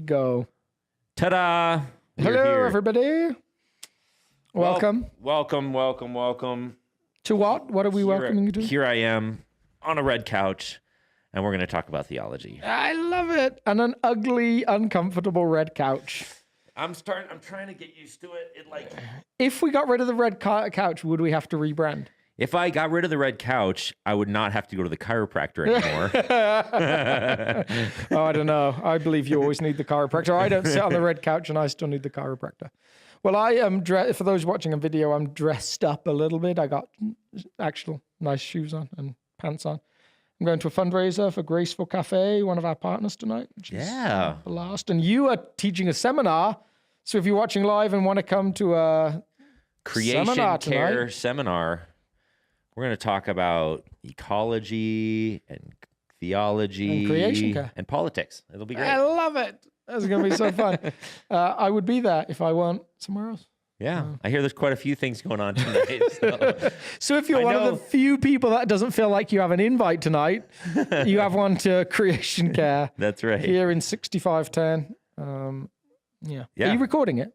go. Ta-da! Hello, everybody. Welcome. Welcome. To what? What are we welcoming you to? Here I am on a red couch, and we're going to talk about theology. I love it. And an ugly, uncomfortable red couch. I'm trying to get used to it. If we got rid of the red couch, would we have to rebrand? If I got rid of the red couch, I would not have to go to the chiropractor anymore. Oh, I don't know. I believe you always need the chiropractor. I don't sit on the red couch and I still need the chiropractor. Well, I am for those watching a video, I'm dressed up a little bit. I got actual nice shoes on and pants on. I'm going to a fundraiser for Graceful Cafe, one of our partners tonight. Which is a blast. And you are teaching a seminar. So if you're watching live and want to come to a Creation Care seminar, we're going to talk about ecology and theology and creation care and politics. It'll be great. I love it. That's going to be so fun. I would be there if I weren't somewhere else. Yeah. I hear there's quite a few things going on tonight. So if you're one of the few people that doesn't feel like you have an invite tonight, you have one to Creation Care. That's right. Here in 6510. Yeah. Are you recording it?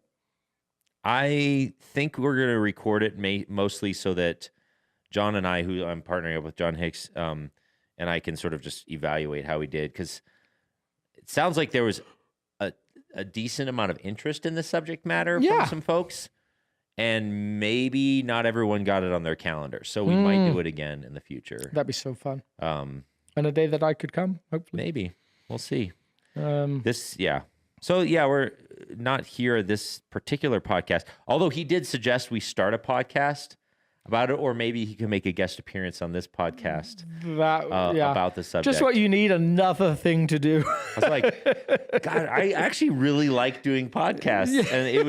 I think we're going to record it mostly so that John and I, who I'm partnering up with, John Hicks, and I can sort of just evaluate how we did, because it sounds like there was a decent amount of interest in the subject matter from some folks, and maybe not everyone got it on their calendar, so we might do it again in the future. That'd be so fun. And a day that I could come, hopefully. Maybe. We'll see. So, we're not here at this particular podcast, although he did suggest we start a podcast about it, or maybe he can make a guest appearance on this podcast about the subject. Just what you need, another thing to do. I was like, God, I actually really like doing podcasts, and it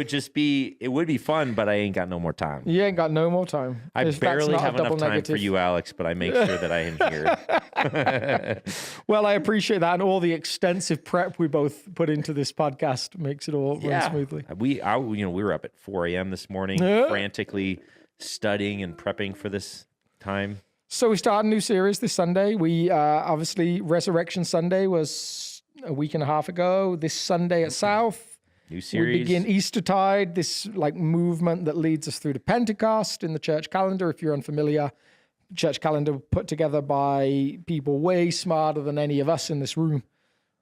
would be fun, but I ain't got no more time. You ain't got no more time. I barely have enough time for you, Alex, but I make sure that I am here. Well, I appreciate that, and all the extensive prep we both put into this podcast makes it all run smoothly. We were up at 4 a.m. this morning, frantically studying and prepping for this time. So we start a new series this Sunday. We obviously Resurrection Sunday was a week and a half ago. This Sunday at South, new series. We begin Eastertide, this movement that leads us through to Pentecost in the church calendar. If you're unfamiliar, church calendar put together by people way smarter than any of us in this room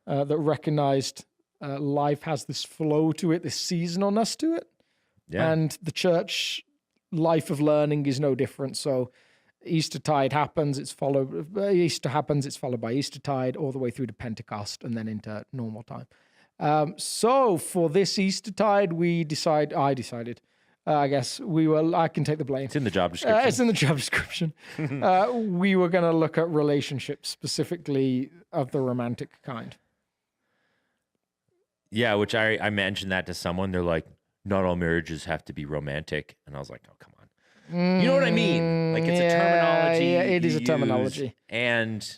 that recognized life has this flow to it, this seasonalness to it, and the church life of learning is no different. So Eastertide happens, Easter happens, it's followed by Eastertide all the way through to Pentecost and then into normal time. So for this Eastertide, I can take the blame. It's in the job description. It's in the job description. We were going to look at relationships, specifically of the romantic kind. Yeah, which I mentioned that to someone. They're like, not all marriages have to be romantic. And I was like, oh, come on. You know what I mean? Like, it's a terminology. Yeah, it is a terminology. And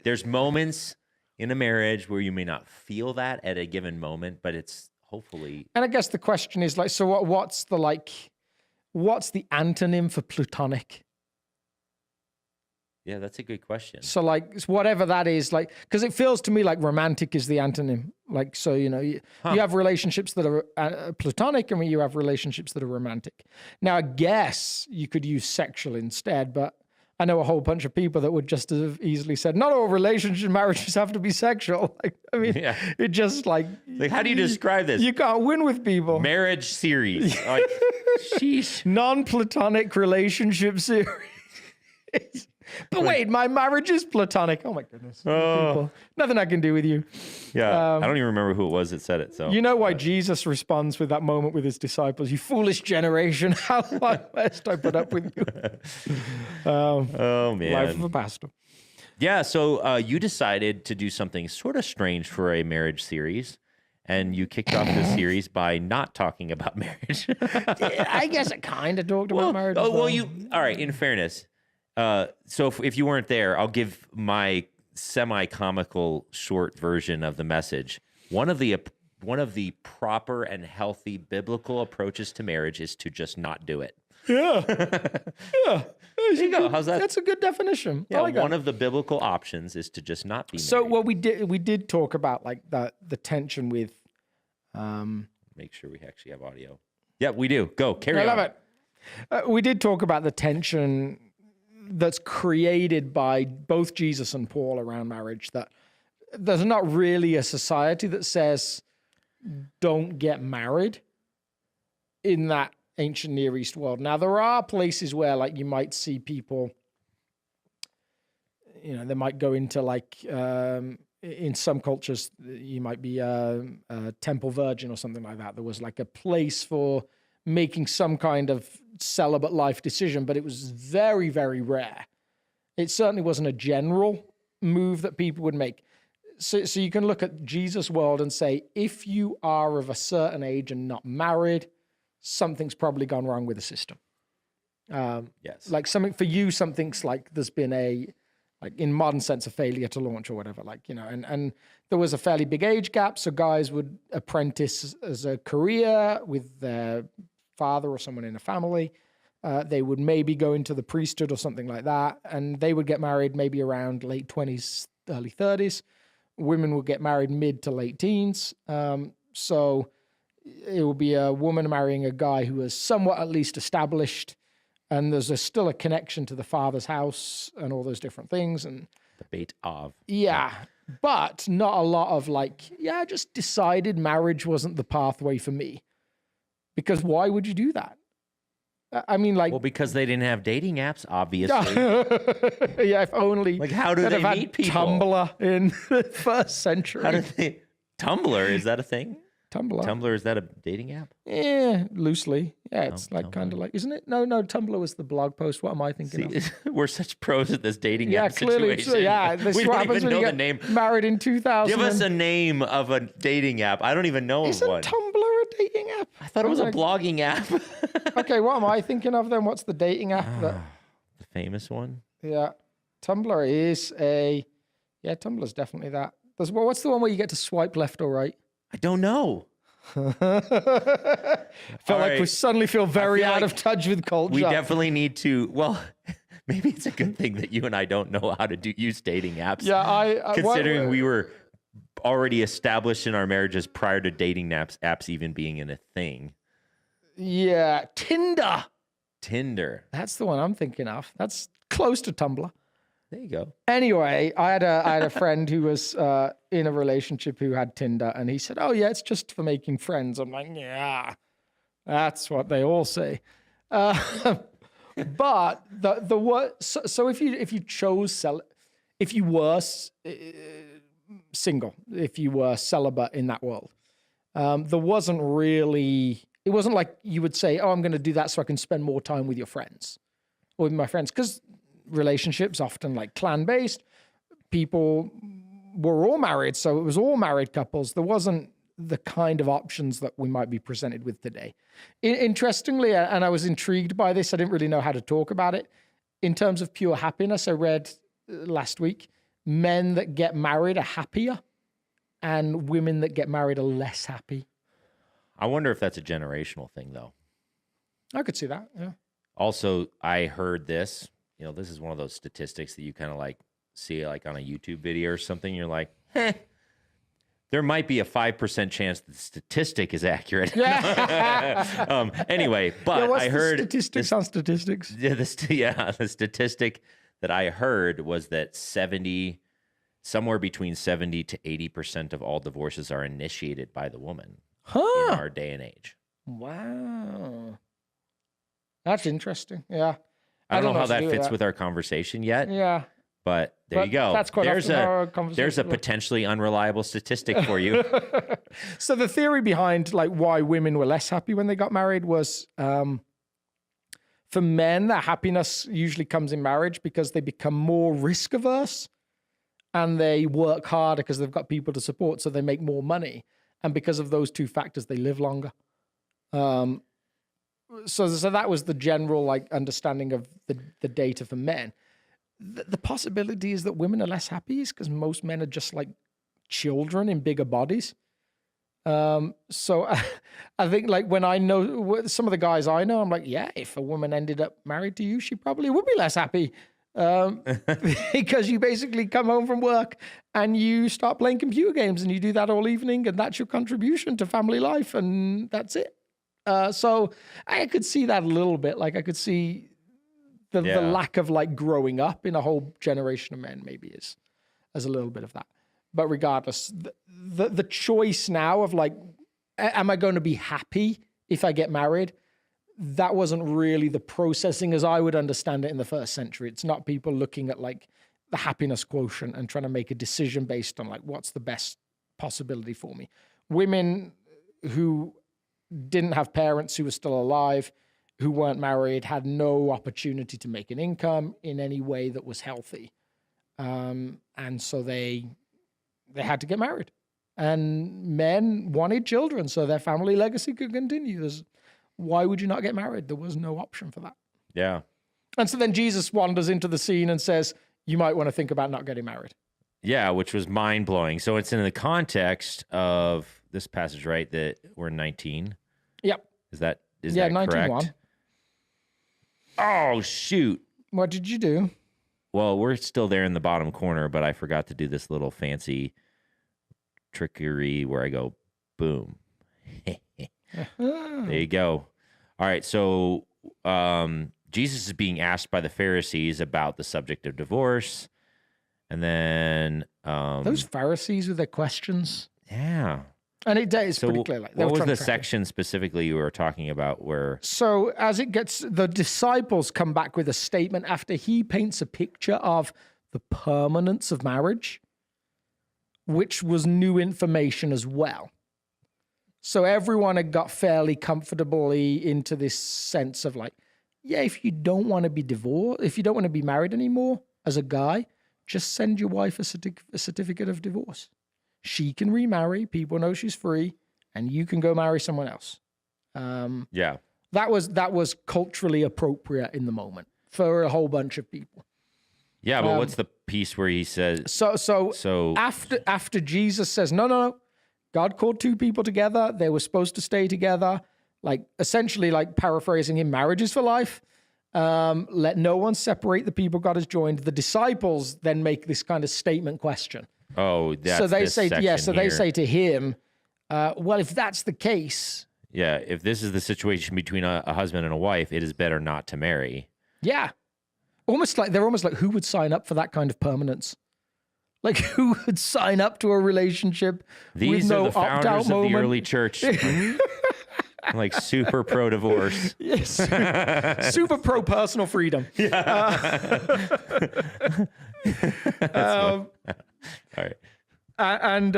there's moments in a marriage where you may not feel that at a given moment, but it's hopefully. And I guess the question is like, so what's the antonym for platonic? Yeah, that's a good question. So like whatever that is, like, because it feels to me like romantic is the antonym. Like, so, you have relationships that are platonic and you have relationships that are romantic. Now, I guess you could use sexual instead, but I know a whole bunch of people that would just have easily said, not all marriages have to be sexual. Like, I mean, it just like how do you describe this? You can't win with people. Marriage series. Like, sheesh. Non-platonic relationship series. But wait, my marriage is platonic. Oh my goodness. Nothing I can do with you. Yeah. I don't even remember who it was that said it. So you know why Jesus responds with that moment with his disciples, you foolish generation, how long must I put up with you? Oh man. Life of a pastor. Yeah, so you decided to do something sort of strange for a marriage series. And you kicked off this series by not talking about marriage. I guess it kind of talked about marriage. All right, in fairness. So if you weren't there, I'll give my semi-comical short version of the message. One of the proper and healthy biblical approaches to marriage is to just not do it. Yeah. Yeah. There you go. How's that? That's a good definition. Yeah, I like one that. of the biblical options is to just not be married. So what we did talk about like the tension with Make sure we actually have audio. Yeah, we do. Go. Carry I on. love it. We did talk about the tension that's created by both Jesus and Paul around marriage, that there's not really a society that says don't get married in that ancient Near East world. Now, there are places where like you might see people, they might go into like, in some cultures, you might be a temple virgin or something like that. There was like a place for making some kind of celibate life decision, but it was very, very rare. It certainly wasn't a general move that people would make. So you can look at Jesus' world and say, if you are of a certain age and not married, something's probably gone wrong with the system. Yes. Like something's like there's been like in modern sense, a failure to launch or whatever, and there was a fairly big age gap. So guys would apprentice as a career with their father or someone in the family. They would maybe go into the priesthood or something like that. And they would get married maybe around late 20s, early 30s. Women would get married mid to late teens. So it would be a woman marrying a guy who was somewhat at least established. And there's still a connection to the father's house and all those different things. And the bait of. Yeah. But not a lot of like, I just decided marriage wasn't the pathway for me. Because why would you do that? I mean, like... Well, because they didn't have dating apps, obviously. Yeah, if only... Like, how do they meet people? Tumblr in the first century. How do they... Tumblr, is that a thing? Tumblr, is that a dating app? Yeah, loosely. Yeah, it's like Tumblr. kind of like... Isn't it? No, Tumblr was the blog post. What am I thinking of? We're such pros at this dating app clearly, situation. this we is what don't happens even when know you the get name. married in 2000. Give us a name of a dating app. I don't even know of Isn't one. Tumblr a dating app? I thought it was a blogging app. Okay, what am I thinking of then? What's the dating app? The famous one? Yeah. Tumblr is Tumblr's definitely that. What's the one where you get to swipe left or right? I don't know. We suddenly feel very out of touch with culture. We definitely need to, well, maybe it's a good thing that you and I don't know how to use dating apps. Yeah, considering we were already established in our marriages prior to dating apps even being in a thing. Yeah, Tinder. That's the one I'm thinking of. That's close to Tumblr. There you go. Anyway, I had a friend who was in a relationship who had Tinder, and he said, "Oh yeah, it's just for making friends." I'm like, "Yeah, that's what they all say." But the what? So if you chose if you were single, if you were celibate in that world, there wasn't really. It wasn't like you would say, "Oh, I'm going to do that so I can spend more time with your friends or with my friends," because relationships often like clan-based. People were all married, so it was all married couples. There wasn't the kind of options that we might be presented with today. Interestingly, and I was intrigued by this, I didn't really know how to talk about it. In terms of pure happiness, I read last week, men that get married are happier and women that get married are less happy. I wonder if that's a generational thing, though. I could see that, yeah. Also, I heard this. This is one of those statistics that you kind of like see like on a YouTube video or something. You're like, there might be a 5% chance that the statistic is accurate. Anyway, but I heard statistics on statistics. The statistic that I heard was that somewhere between 70 to 80% of all divorces are initiated by the woman in our day and age. Wow. That's interesting. Yeah. I don't know how that fits with our conversation yet. Yeah. But you go. That's quite there's a potentially unreliable statistic for you. So the theory behind like why women were less happy when they got married was for men, that happiness usually comes in marriage because they become more risk averse and they work harder because they've got people to support, so they make more money. And because of those two factors, they live longer. So that was the general like understanding of the data for men. The possibility is that women are less happy is because most men are just like children in bigger bodies. So I think like when I know some of the guys I know, I'm like, yeah, if a woman ended up married to you, she probably would be less happy. Because you basically come home from work and you start playing computer games and you do that all evening and that's your contribution to family life and that's it. So I could see that a little bit. Like I could see the lack of like growing up in a whole generation of men maybe is as a little bit of that. But regardless, the choice now of like, am I going to be happy if I get married? That wasn't really the processing as I would understand it in the first century. It's not people looking at like the happiness quotient and trying to make a decision based on like, what's the best possibility for me? Women who didn't have parents who were still alive, who weren't married, had no opportunity to make an income in any way that was healthy. And so they had to get married. And men wanted children so their family legacy could continue. Why would you not get married? There was no option for that. Yeah. And so then Jesus wanders into the scene and says, you might want to think about not getting married. Yeah, which was mind-blowing. So it's in the context of this passage, right, that we're 19? Yep. Is that 19:1. correct? Oh, shoot. What did you do? Well, we're still there in the bottom corner, but I forgot to do this little fancy trickery where I go, boom. There you go. All right, so Jesus is being asked by the Pharisees about the subject of divorce. And then... those Pharisees with their questions. Yeah. And it's pretty clear. Like, what was the section specifically you were talking about where... So as it gets... The disciples come back with a statement after he paints a picture of the permanence of marriage, which was new information as well. So everyone had got fairly comfortably into this sense of like, yeah, if you don't want to be divorced, if you don't want to be married anymore as a guy, just send your wife a certificate of divorce. She can remarry, people know she's free, and you can go marry someone else. Yeah. That was culturally appropriate in the moment for a whole bunch of people. Yeah, but what's the piece where he says... So after Jesus says, no, God called two people together. They were supposed to stay together. Like, essentially, like paraphrasing him, marriage is for life. Let no one separate the people God has joined. The disciples then make this kind of statement question. Oh, that's so they this say, section so here. they say to him, well, if that's the case... Yeah, if this is the situation between a husband and a wife, it is better not to marry. Yeah. They're almost like, who would sign up for that kind of permanence? Like, who would sign up to a relationship with no opt-out moment? These are the founders of the early church. Like super pro-divorce. Yes. Super pro-personal freedom. Yeah. All right. And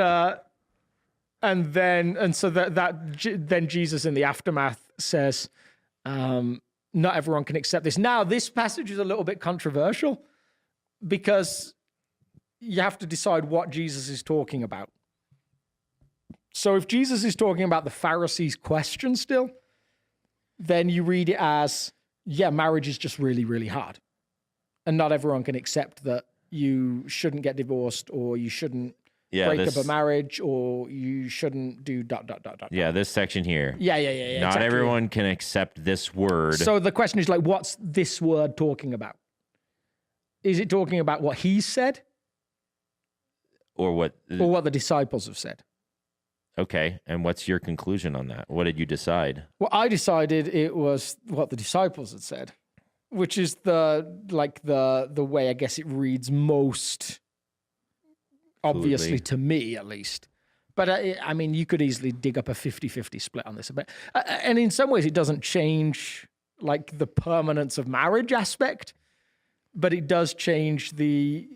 so then Jesus in the aftermath says, not everyone can accept this. Now, this passage is a little bit controversial because you have to decide what Jesus is talking about. So if Jesus is talking about the Pharisees' question still, then you read it as, yeah, marriage is just really, really hard. And not everyone can accept that you shouldn't get divorced or you shouldn't break up a marriage or you shouldn't do ... Yeah, this section here. Yeah. Not exactly. everyone can accept this word. So the question is like, what's this word talking about? Is it talking about what he said? Or what the disciples have said? Okay, and what's your conclusion on that? What did you decide? Well, I decided it was what the disciples had said, which is the way I guess it reads most obviously to me, at least. But I mean, you could easily dig up a 50-50 split on this. But and in some ways, it doesn't change like the permanence of marriage aspect, but it does change the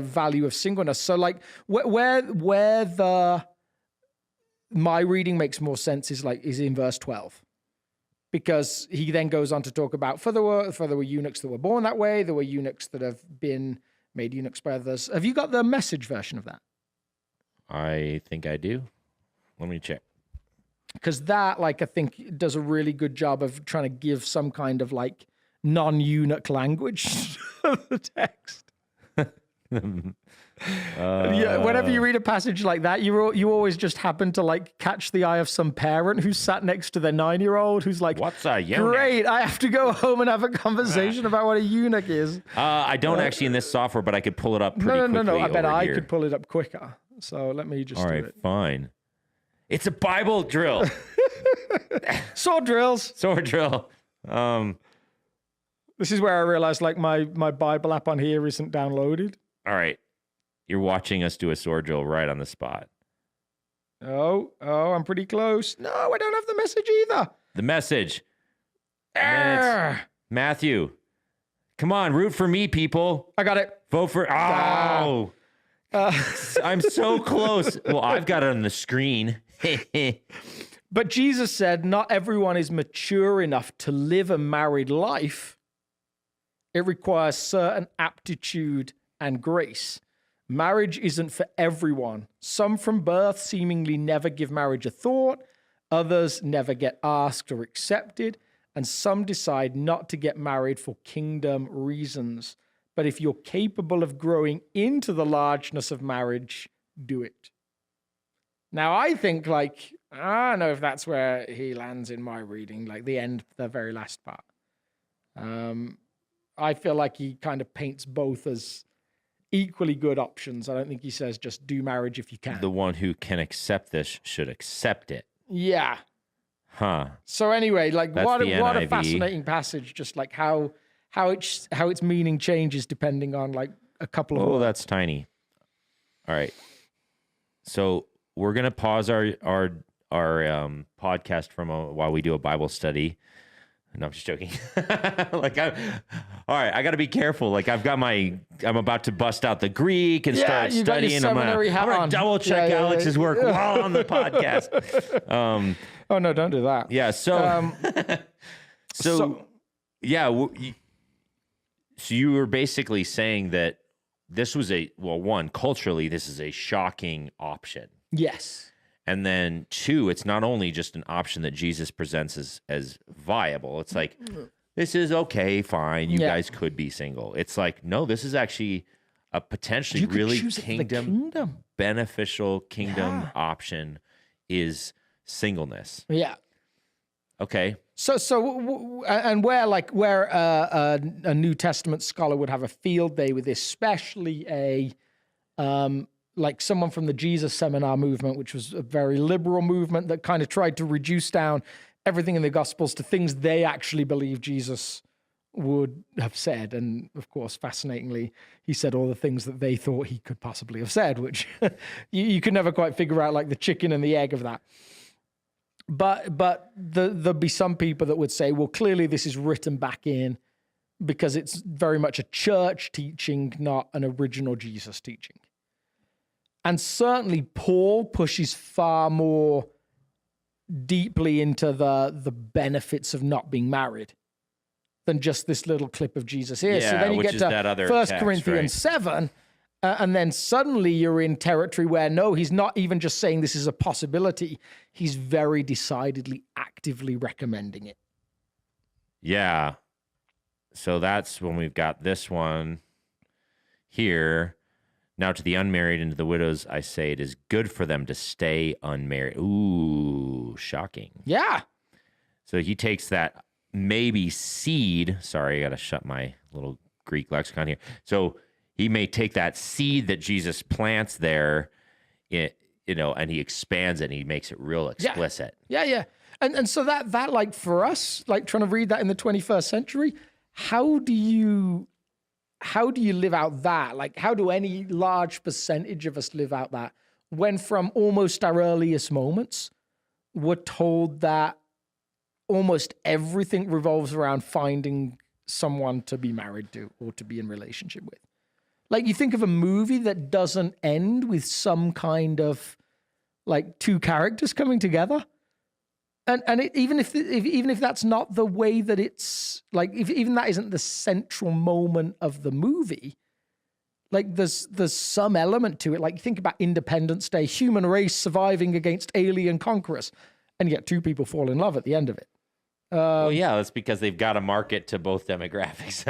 value of singleness. So like where my reading makes more sense is in verse 12, because he then goes on to talk about for there were eunuchs that were born that way, there were eunuchs that have been made eunuchs by others. Have you got the Message version of that? I think I do. Let me check. Because that, like, I think does a really good job of trying to give some kind of like non-eunuch language to the text. Yeah, whenever you read a passage like that, you always just happen to like catch the eye of some parent who's sat next to their 9-year-old who's like, What's a eunuch? Great, I have to go home and have a conversation about what a eunuch is. I don't actually in this software, but I could pull it up pretty quickly. No. I bet over I here. could pull it up quicker. So let me just All do right, it. fine. It's a Bible drill. Sword drills. Sword drill. This is where I realized like my Bible app on here isn't downloaded. All right. You're watching us do a sword drill right on the spot. Oh, I'm pretty close. No, I don't have the message either. The message. Matthew. Come on, root for me, people. I got it. Vote for... Oh! I'm so close. Well, I've got it on the screen. But Jesus said, not everyone is mature enough to live a married life. It requires certain aptitude and grace. Marriage isn't for everyone. Some from birth seemingly never give marriage a thought. Others never get asked or accepted. And some decide not to get married for kingdom reasons. But if you're capable of growing into the largeness of marriage, do it. Now, I think, like, I don't know if that's where he lands in my reading, like the very last part. I feel like he kind of paints both as equally good options. I don't think he says just do marriage if you can. The one who can accept this should accept it. Yeah. Huh. So anyway, like That's what the a NIV. fascinating passage, just like how its meaning changes depending on like a couple of Oh, words. that's tiny. All right. So we're gonna pause our podcast while we do a Bible study. No, I'm just joking. All right, I got to be careful. Like I'm about to bust out the Greek and start you got your studying. I'm seminary hat gonna on. double check Alex's work while on the podcast. Oh no, don't do that. Yeah. So, so you were basically saying that this was culturally, this is a shocking option. Yes. And then 2, it's not only just an option that Jesus presents as viable. It's like, this is okay, fine. You guys could be single. It's like, no, this is actually a potentially really kingdom beneficial option is singleness. Yeah. Okay. So, and where a New Testament scholar would have a field day with this, especially like someone from the Jesus Seminar movement, which was a very liberal movement that kind of tried to reduce down everything in the Gospels to things they actually believe Jesus would have said. And of course, fascinatingly, he said all the things that they thought he could possibly have said, which you could never quite figure out, like the chicken and the egg of that. But there'd be some people that would say, well, clearly this is written back in because it's very much a church teaching, not an original Jesus teaching. And certainly Paul pushes far more deeply into the benefits of not being married than just this little clip of Jesus here. Yeah, so then you which get is to that other 1 text, Corinthians right? 7, and then suddenly you're in territory where, no, he's not even just saying this is a possibility. He's very decidedly actively recommending it. Yeah. So that's when we've got this one here. Now to the unmarried and to the widows, I say it is good for them to stay unmarried. Ooh, shocking. Yeah. So he takes that maybe seed. Sorry, I got to shut my little Greek lexicon here. So he may take that seed that Jesus plants there, and he expands it and he makes it real explicit. Yeah. And so that like for us, like trying to read that in the 21st century, how do you live out that? Like, how do any large percentage of us live out that when from almost our earliest moments, we're told that almost everything revolves around finding someone to be married to or to be in relationship with? Like, you think of a movie that doesn't end with some kind of like two characters coming together. Even if that's not the way that it's like, even that isn't the central moment of the movie, like there's some element to it. Like, think about Independence Day, human race surviving against alien conquerors, and yet two people fall in love at the end of it. Well, yeah, that's because they've got to market to both demographics.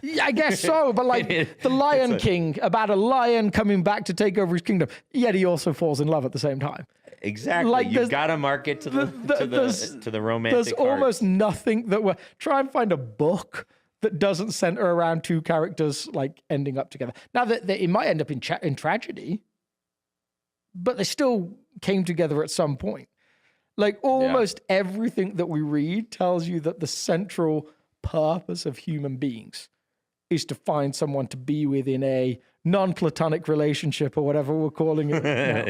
Yeah, I guess so. But like the Lion King, about a lion coming back to take over his kingdom, yet he also falls in love at the same time. Exactly. Like, You've got to market to the romantic There's almost nothing that we're try and find a book that doesn't center around two characters like ending up together. Now that it might end up in tragedy, but they still came together at some point. Like almost everything that we read tells you that the central purpose of human beings is to find someone to be with in a non-platonic relationship or whatever we're calling it now.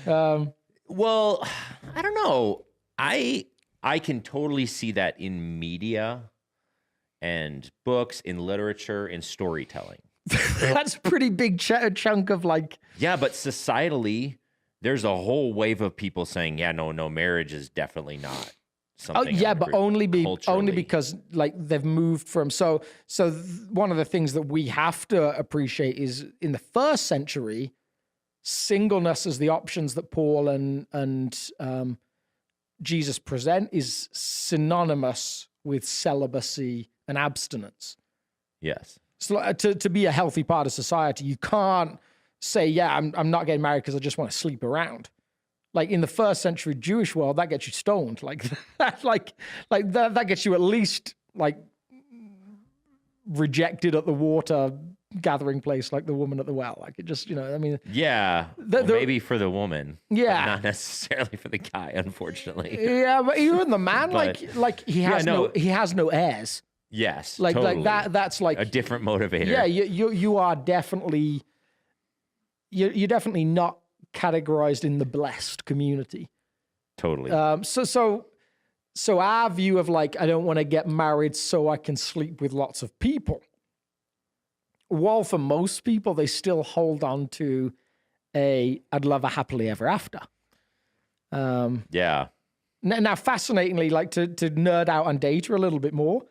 Yeah. Well, I don't know. I can totally see that in media and books, in literature, in storytelling. That's a pretty big chunk of like... Yeah, but societally, there's a whole wave of people saying, yeah, no, marriage is definitely not something. Oh, yeah, but only because like they've moved from... So one of the things that we have to appreciate is in the first century, singleness as the options that Paul and Jesus present is synonymous with celibacy and abstinence. Yes. So to be a healthy part of society, you can't say, yeah, I'm not getting married because I just want to sleep around. Like in the first century Jewish world, that gets you stoned. Like that gets you at least like rejected at the water gathering place, like the woman at the well. Like it just, I mean. Yeah, maybe for the woman. Yeah, but not necessarily for the guy, unfortunately. Yeah, but even the man, like he has no heirs. Yes, like totally. that's like a different motivator. Yeah, you are definitely you're definitely not categorized in the blessed community. Totally. So our view of like I don't want to get married so I can sleep with lots of people. While for most people they still hold on to I'd love a happily ever after. Yeah. Now, fascinatingly, like to nerd out on data a little bit more.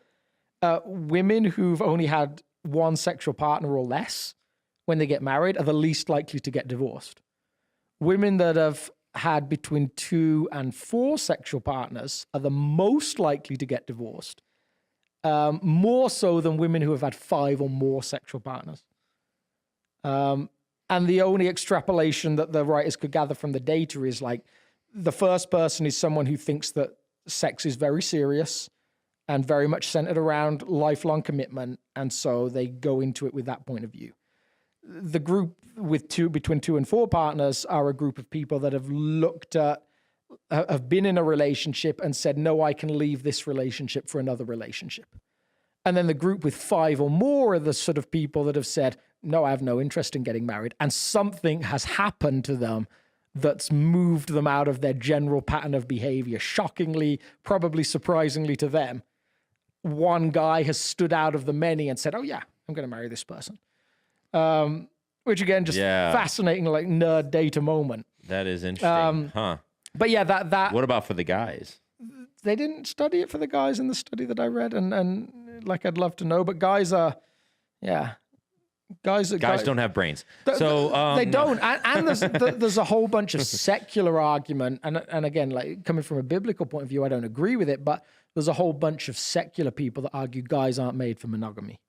Women who've only had one sexual partner or less when they get married are the least likely to get divorced. Women that have had between 2 and 4 sexual partners are the most likely to get divorced, more so than women who have had 5 or more sexual partners. And the only extrapolation that the writers could gather from the data is like the first person is someone who thinks that sex is very serious and very much centered around lifelong commitment. And so they go into it with that point of view. The group with between 2 and 4 partners are a group of people that have been in a relationship and said, no, I can leave this relationship for another relationship. And then the group with 5 or more are the sort of people that have said, no, I have no interest in getting married. And something has happened to them that's moved them out of their general pattern of behavior. Shockingly, probably surprisingly to them, one guy has stood out of the many and said, oh yeah, I'm going to marry this person. Which again, just fascinating, like nerd data moment. That is interesting. But yeah, that. What about for the guys? They didn't study it for the guys in the study that I read. And like, I'd love to know, but guys don't have brains. They don't. And there's a whole bunch of secular argument. And again, like coming from a biblical point of view, I don't agree with it, but there's a whole bunch of secular people that argue guys aren't made for monogamy.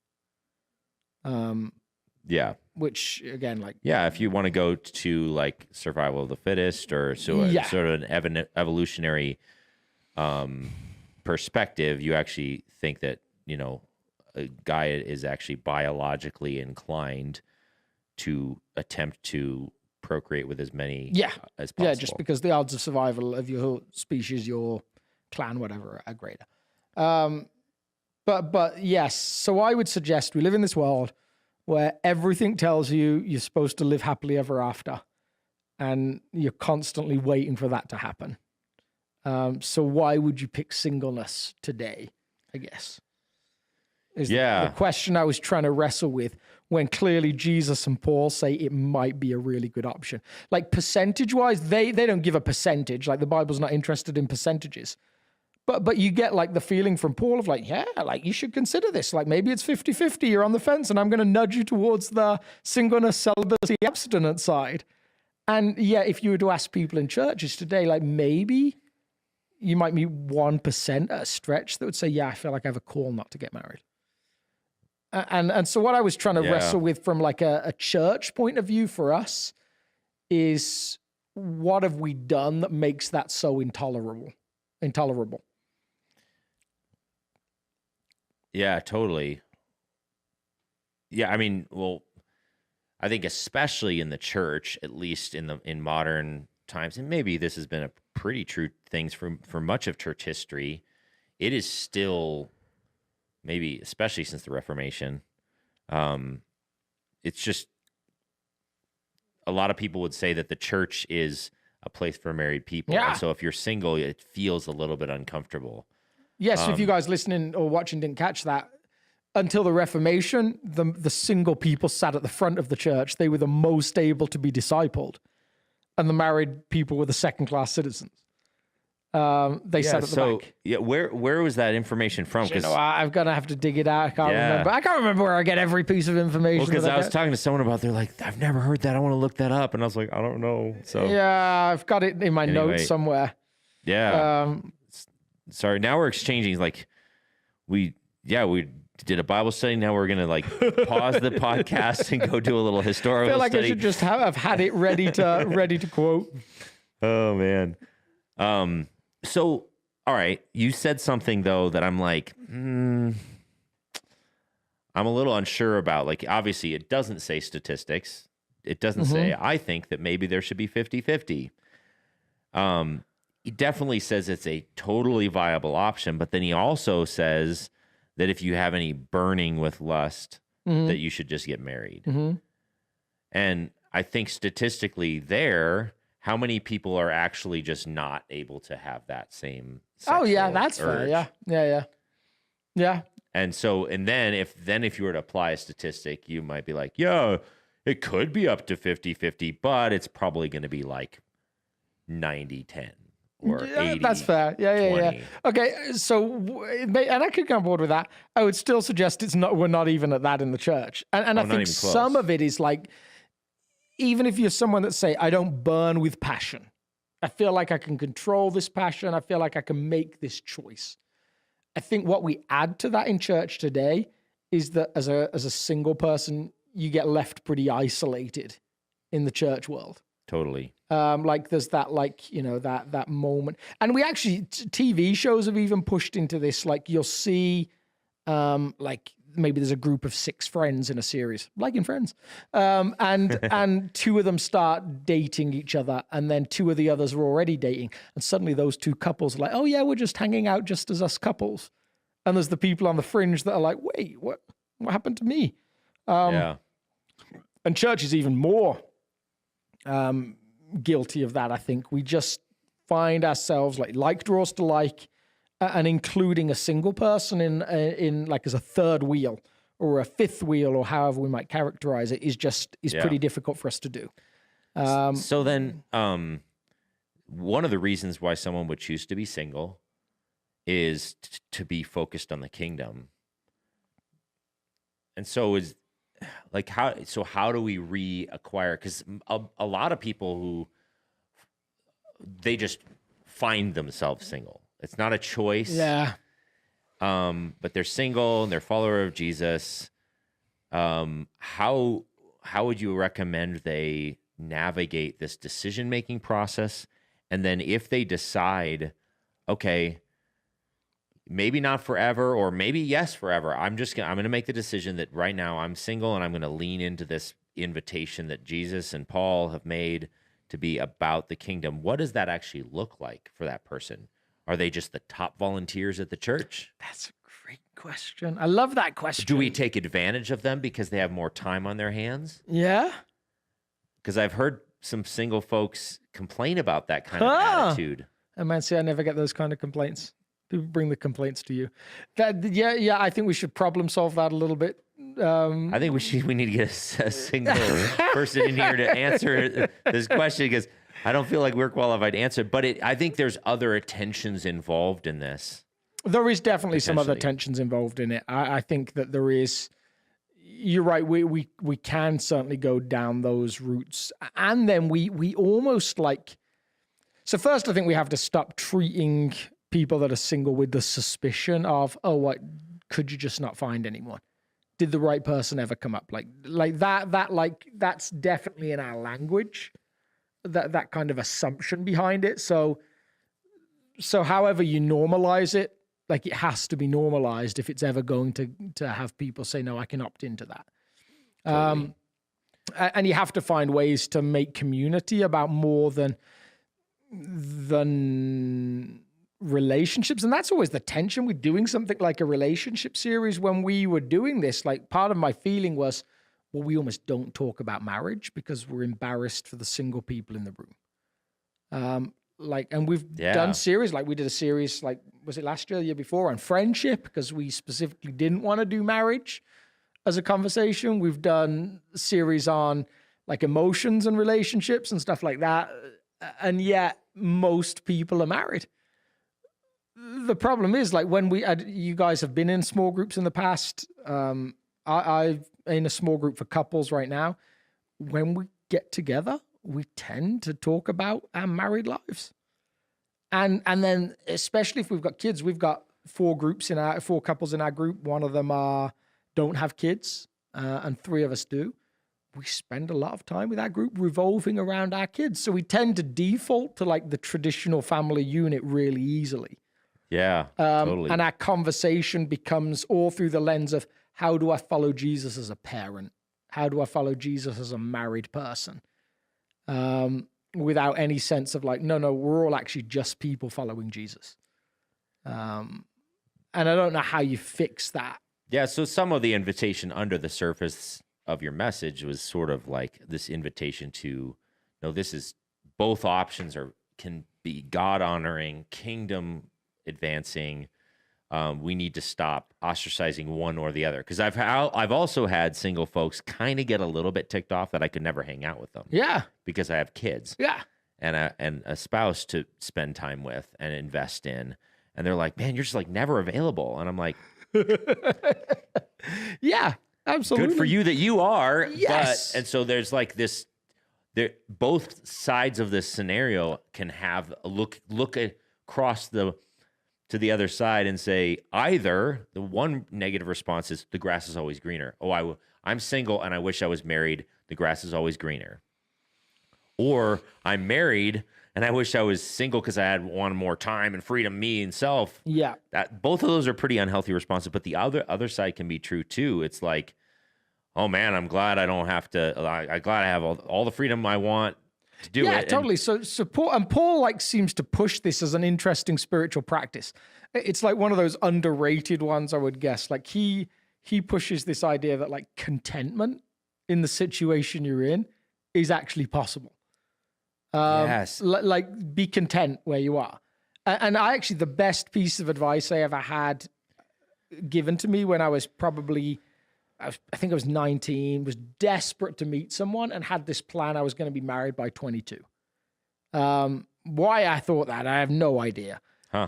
Yeah. Which again, like, yeah, if you want to go to like survival of the fittest or sort of an evolutionary perspective, you actually think that, a guy is actually biologically inclined to attempt to procreate with as many as possible. Yeah, just because the odds of survival of your species, your clan, whatever, are greater. But yes, so I would suggest we live in this world where everything tells you you're supposed to live happily ever after, and you're constantly waiting for that to happen. So why would you pick singleness today, I guess? Is the question I was trying to wrestle with, when clearly Jesus and Paul say it might be a really good option. Like percentage-wise, they don't give a percentage. Like the Bible's not interested in percentages. But you get like the feeling from Paul of like, yeah, like you should consider this. Like maybe it's 50-50, you're on the fence, and I'm going to nudge you towards the singleness, celibacy, abstinence side. And yeah, if you were to ask people in churches today, like maybe you might meet 1% at a stretch that would say, yeah, I feel like I have a call not to get married. And so what I was trying to wrestle with from like a church point of view for us is, what have we done that makes that so intolerable? Yeah, totally. Yeah, I mean, well, I think especially in the church, at least in modern times, and maybe this has been a pretty true thing for much of church history, it is still, maybe especially since the Reformation, it's just, a lot of people would say that the church is a place for married people. Yeah. And so if you're single, it feels a little bit uncomfortable. Yes, if you guys listening or watching didn't catch that, until the Reformation, the single people sat at the front of the church. They were the most able to be discipled. And the married people were the second-class citizens. They sat at the back. Yeah, where was that information from? You know, I'm going to have to dig it out. I can't remember. I can't remember where I get every piece of information. Well, because I was talking to someone about, they're like, I've never heard that. I want to look that up. And I was like, I don't know. So yeah, I've got it in my notes somewhere. Yeah. Sorry. Now we're exchanging, like, we did a Bible study. Now we're going to like pause the podcast and go do a little historical I feel like study. I should just have had it ready to quote. Oh man. So, all right. You said something though that I'm like, I'm a little unsure about. Like, obviously it doesn't say statistics. It doesn't say, I think that maybe there should be 50-50. He definitely says it's a totally viable option, but then he also says that if you have any burning with lust, that you should just get married. And I think statistically there, how many people are actually just not able to have that same sexual that's urge? fair. Yeah. And so, and then if you were to apply a statistic, you might be like, yeah, it could be up to 50-50, but it's probably going to be like 90-10. Or 80, that's fair. Yeah. Okay, so and I could come on board with that. I would still suggest we're not even at that in the church, and I think some of it is like, even if you're someone that say, I don't burn with passion, I feel like I can control this passion, I feel like I can make this choice. I think what we add to that in church today is that as a single person, you get left pretty isolated in the church world. Totally. Like there's that, like, you know, that moment. And we actually, TV shows have even pushed into this. Like you'll see, like maybe there's a group of 6 friends in a series, like in Friends. And 2 of them start dating each other, and then 2 of the others are already dating. And suddenly those 2 couples are like, oh yeah, we're just hanging out just as us couples. And there's the people on the fringe that are like, wait, what happened to me? And church is even more guilty of that. I think we just find ourselves like draws to like, and including a single person in like as a third wheel or a fifth wheel or however we might characterize it is pretty difficult for us to do. So then, one of the reasons why someone would choose to be single is to be focused on the kingdom. And so how do we reacquire? Because a lot of people who they just find themselves single. It's not a choice. Yeah. But they're single and they're follower of Jesus. How would you recommend they navigate this decision-making process? And then if they decide, okay, maybe not forever, or maybe yes, forever, I'm going to make the decision that right now I'm single and I'm going to lean into this invitation that Jesus and Paul have made to be about the kingdom. What does that actually look like for that person? Are they just the top volunteers at the church? That's a great question. I love that question. Do we take advantage of them because they have more time on their hands? Yeah. Because I've heard some single folks complain about that kind of attitude. And man, see, I never get those kind of complaints. People bring the complaints to you. I think we should problem solve that a little bit. I think we need to get a single person in here to answer this question, because I don't feel like we're qualified to answer. But I think there's other tensions involved in this. There is definitely some other tensions involved in it. I think that there is. You're right. We can certainly go down those routes, and then we almost like. So first, I think we have to stop treating people that are single with the suspicion of, oh, what, could you just not find anyone? Did the right person ever come up? Like that's definitely in our language, that kind of assumption behind it. So however you normalize it, like it has to be normalized if it's ever going to have people say, no, I can opt into that. Totally. And you have to find ways to make community about more than relationships. And that's always the tension with doing something like a relationship series. When we were doing this, like part of my feeling was, well, we almost don't talk about marriage because we're embarrassed for the single people in the room. And we've done series, like we did a series, like, was it last year, the year before, on friendship, because we specifically didn't want to do marriage as a conversation. We've done series on like emotions and relationships and stuff like that. And yet most people are married. The problem is, like, when you guys have been in small groups in the past. I'm in a small group for couples right now. When we get together, we tend to talk about our married lives. And then, especially if we've got kids, we've got four couples in our group. One of them don't have kids, and three of us do. We spend a lot of time with our group revolving around our kids. So we tend to default to like the traditional family unit really easily. Yeah, totally. And our conversation becomes all through the lens of, how do I follow Jesus as a parent? How do I follow Jesus as a married person? Without any sense of like, no, we're all actually just people following Jesus. And I don't know how you fix that. Yeah, so some of the invitation under the surface of your message was sort of like this invitation to, no, this is, both options can be God-honoring, kingdom advancing. We need to stop ostracizing one or the other. Because I've also had single folks kind of get a little bit ticked off that I could never hang out with them. Yeah. Because I have kids. Yeah. And a spouse to spend time with and invest in. And they're like, man, you're just like never available. And I'm like, yeah, absolutely. Good for you that you are. Yes. And so there's like this, both sides of this scenario can have a look across to the other side and say, either the one negative response is the grass is always greener. Oh, I'm single and I wish I was married. The grass is always greener. Or I'm married and I wish I was single because I had wanted more time and freedom, me and self. Yeah. Both of those are pretty unhealthy responses, but the other side can be true too. It's like, oh man, I'm glad I don't have to, I'm glad I have all the freedom I want to do it. Yeah, totally. So Paul like seems to push this as an interesting spiritual practice. It's like one of those underrated ones, I would guess. Like he pushes this idea that like contentment in the situation you're in is actually possible. Yes. Like be content where you are. And the best piece of advice I ever had given to me when I was I think I was 19, was desperate to meet someone and had this plan I was going to be married by 22. Why I thought that, I have no idea. Huh.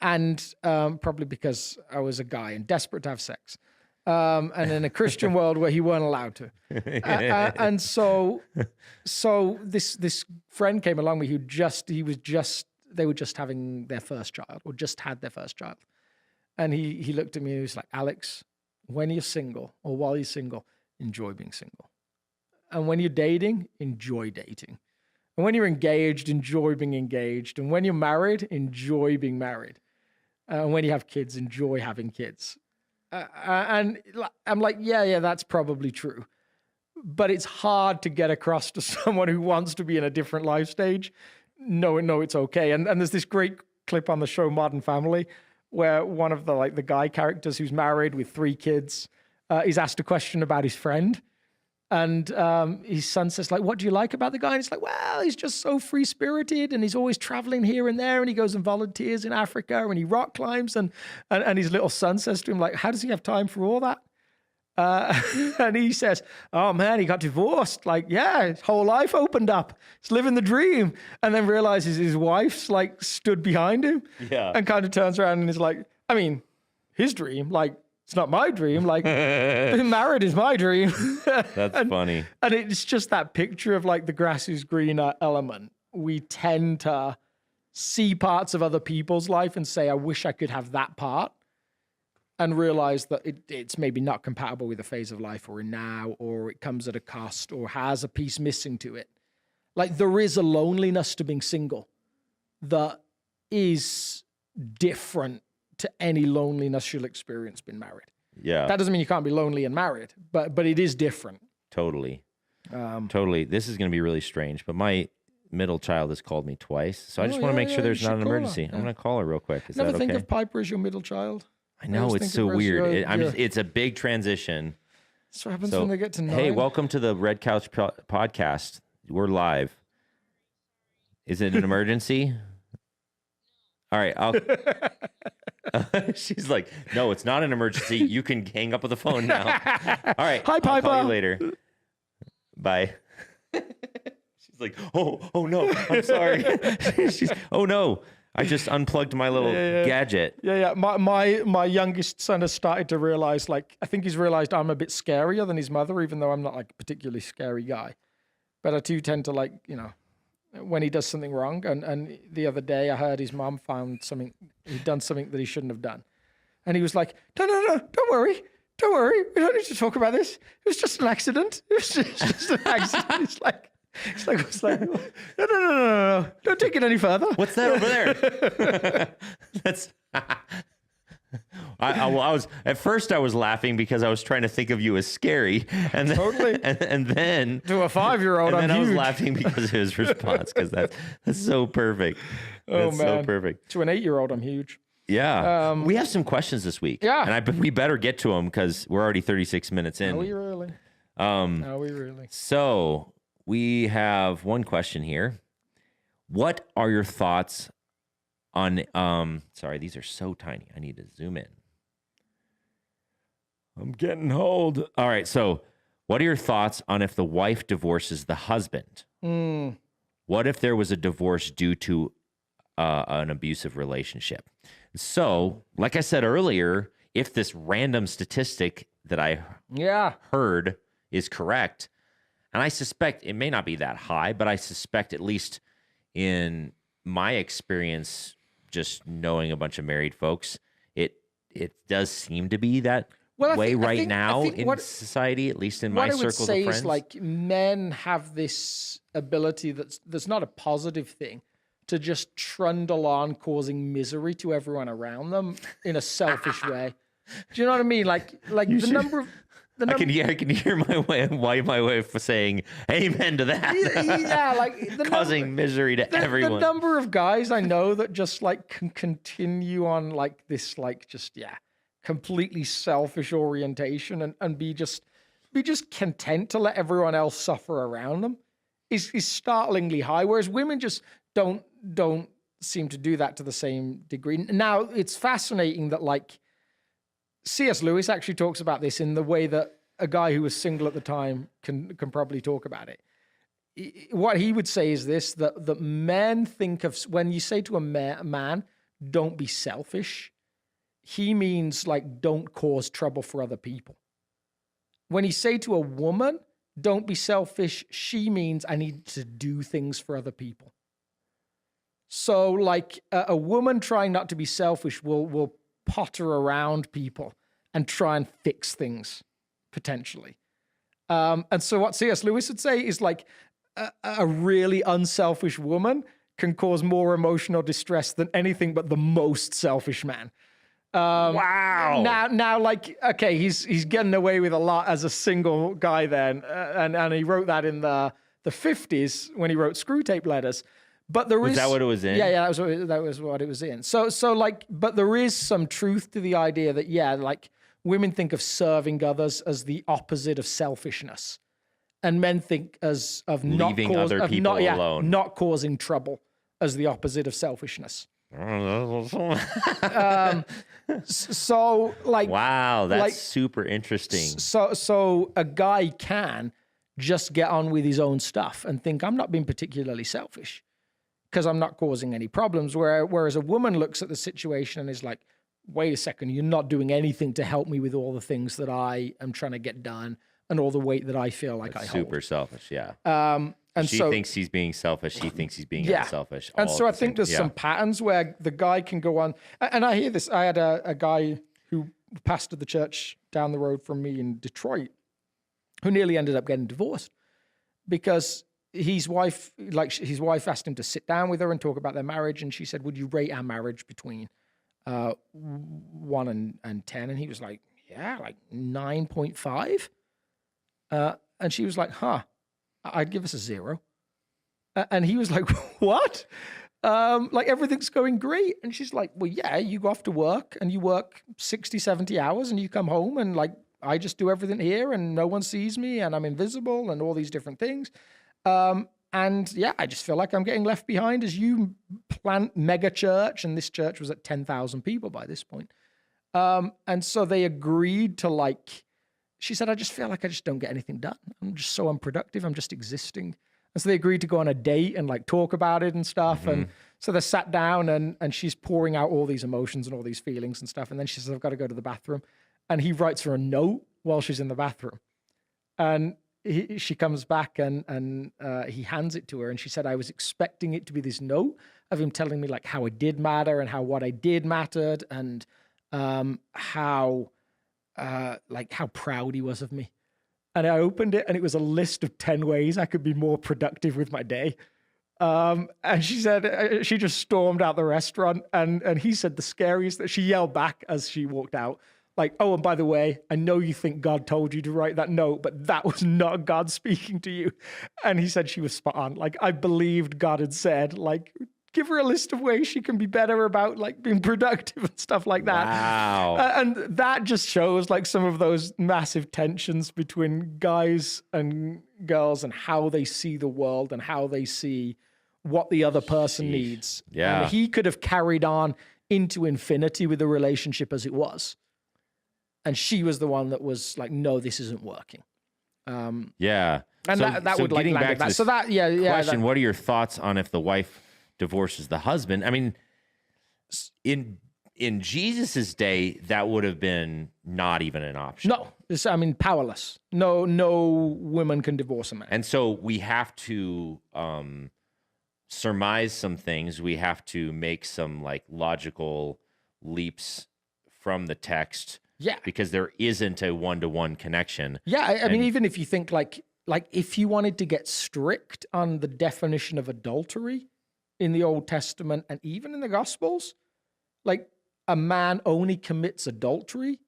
Probably because I was a guy and desperate to have sex. And in a Christian world where he weren't allowed to. And so this friend came along with they were just having their first child or just had their first child. And he looked at me and he was like, Alex, when you're single or while you're single, enjoy being single. And when you're dating, enjoy dating. And when you're engaged, enjoy being engaged. And when you're married, enjoy being married. And when you have kids, enjoy having kids. And I'm like, yeah, that's probably true. But it's hard to get across to someone who wants to be in a different life stage. No, it's okay. And there's this great clip on the show Modern Family where one of the guy characters who's married with 3 kids is asked a question about his friend. And his son says, like, what do you like about the guy? And he's like, well, he's just so free-spirited and he's always traveling here and there and he goes and volunteers in Africa and he rock climbs. And his little son says to him, like, how does he have time for all that? And he says, oh man, he got divorced. Like, yeah, his whole life opened up. He's living the dream. And then realizes his wife's like stood behind him. Yeah. And kind of turns around and is like, I mean, his dream, like, it's not my dream. Like, being married is my dream. That's funny. And it's just that picture of like the grass is greener element. We tend to see parts of other people's life and say, I wish I could have that part, and realize that it's maybe not compatible with the phase of life we're in now, or it comes at a cost, or has a piece missing to it. Like, there is a loneliness to being single that is different to any loneliness you'll experience being married. Yeah. That doesn't mean you can't be lonely and married, but it is different. Totally. Totally. This is going to be really strange, but my middle child has called me twice, so I just want to make sure there's not an emergency. I'm going to call her real quick. Is Never that think okay? of Piper as your middle child. I know, it's so weird. It's a big transition. That's what happens when they get to 9. Hey, welcome to the Red Couch podcast. We're live. Is it an emergency? All right. She's like, no, it's not an emergency. You can hang up with the phone now. All right. Hi, Piper. I'll call you later. Bye. She's like, oh no, I'm sorry. Oh no, I just unplugged my little gadget. Yeah. My youngest son has started to realize, like, I think he's realized I'm a bit scarier than his mother, even though I'm not like a particularly scary guy. But I do tend to, like, you know, when he does something wrong. And the other day I heard his mom found something, he'd done something that he shouldn't have done. And he was like, no, don't worry. We don't need to talk about this. It was just an accident. It was just an accident. It's like, no. Don't take it any further. What's that over there? That's. I was at first I was laughing because I was trying to think of you as scary, and then, Totally. and then To a 5-year-old, and then I'm I was huge. laughing because of his response, because that's so perfect. That's so perfect. To an 8-year-old, I'm huge. Yeah, we have some questions this week. Yeah. and we better get to them because we're already 36 minutes in. Are we really? So we have one question here. What are your thoughts on sorry, these are so tiny. I need to zoom in. I'm getting old. All right, so what are your thoughts on if the wife divorces the husband? What if there was a divorce due to an abusive relationship? So, like I said earlier, if this random statistic that I heard is correct, and I suspect it may not be that high, but I suspect, at least in my experience, just knowing a bunch of married folks, it does seem to be that way right now in society, at least in my circles of friends. What I would say is, like, men have this ability that's not a positive thing, to just trundle on causing misery to everyone around them in a selfish way. Do you know what I mean? Like the number of... I can hear my wife saying amen to that. Yeah, like causing misery to everyone. The number of guys I know that just, like, can continue on, like, this, like, just completely selfish orientation and be just content to let everyone else suffer around them is startlingly high. Whereas women just don't seem to do that to the same degree. Now, it's fascinating that, like, C.S. Lewis actually talks about this in the way that a guy who was single at the time can probably talk about it. What he would say is this, that men think of, when you say to a man, don't be selfish, he means, like, don't cause trouble for other people. When you say to a woman, don't be selfish, she means I need to do things for other people. So, like, a woman trying not to be selfish will potter around people and try and fix things, potentially. And so what C.S. Lewis would say is, like, a really unselfish woman can cause more emotional distress than anything but the most selfish man. Wow. Now, like, okay, he's getting away with a lot as a single guy then, and he wrote that in the 50s when he wrote Screw Tape Letters. But there is that what it was in? Yeah, that was what it was in. So like, but there is some truth to the idea that, like, women think of serving others as the opposite of selfishness, and men think of leaving other people alone, not causing trouble, as the opposite of selfishness. So, like, wow, that's like, super interesting. So a guy can just get on with his own stuff and think, I'm not being particularly selfish because I'm not causing any problems. Whereas a woman looks at the situation and is like, wait a second, you're not doing anything to help me with all the things that I am trying to get done and all the weight that I feel like I hold. Super selfish, yeah. And she so, thinks he's being selfish. He thinks he's being yeah. unselfish. And all so at I the same think there's time. some patterns where the guy can go on. And I hear this. I had a guy who pastored the church down the road from me in Detroit who nearly ended up getting divorced because his wife asked him to sit down with her and talk about their marriage. And she said, would you rate our marriage between 1 and 10? And he was like, yeah, like 9.5. And she was like, I'd give us a 0. And he was like, what? Like everything's going great. And she's like, well, yeah, you go off to work and you work 60, 70 hours and you come home and like, I just do everything here and no one sees me and I'm invisible and all these different things. And yeah, I just feel like I'm getting left behind as you plant mega church. And this church was at 10,000 people by this point. And so they agreed to like, she said, I just feel like I just don't get anything done. I'm just so unproductive. I'm just existing. And so they agreed to go on a date and like talk about it and stuff. Mm-hmm. And so they sat down and she's pouring out all these emotions and all these feelings and stuff. And then she says, I've got to go to the bathroom. And he writes her a note while she's in the bathroom. And she comes back and he hands it to her. And she said, I was expecting it to be this note of him telling me like how I did matter and how what I did mattered and how proud he was of me. And I opened it and it was a list of 10 ways I could be more productive with my day. And she said, she just stormed out the restaurant. And he said the scariest that she yelled back as she walked out, like, oh, and by the way, I know you think God told you to write that note, but that was not God speaking to you. And he said she was spot on. Like, I believed God had said, like, give her a list of ways she can be better about like being productive and stuff like that. Wow. And that just shows like some of those massive tensions between guys and girls and how they see the world and how they see what the other person needs. Yeah. And he could have carried on into infinity with the relationship as it was. And she was the one that was like, no, this isn't working. Yeah. And so, that would like getting land back at to that. this So that, yeah. question, what are your thoughts on if the wife divorces the husband? I mean, in Jesus's day, that would have been not even an option. No, powerless. No woman can divorce a man. And so we have to surmise some things. We have to make some like logical leaps from the text. Yeah. Because there isn't a one-to-one connection. Yeah, I mean, even if you think like if you wanted to get strict on the definition of adultery in the Old Testament and even in the Gospels, like a man only commits adultery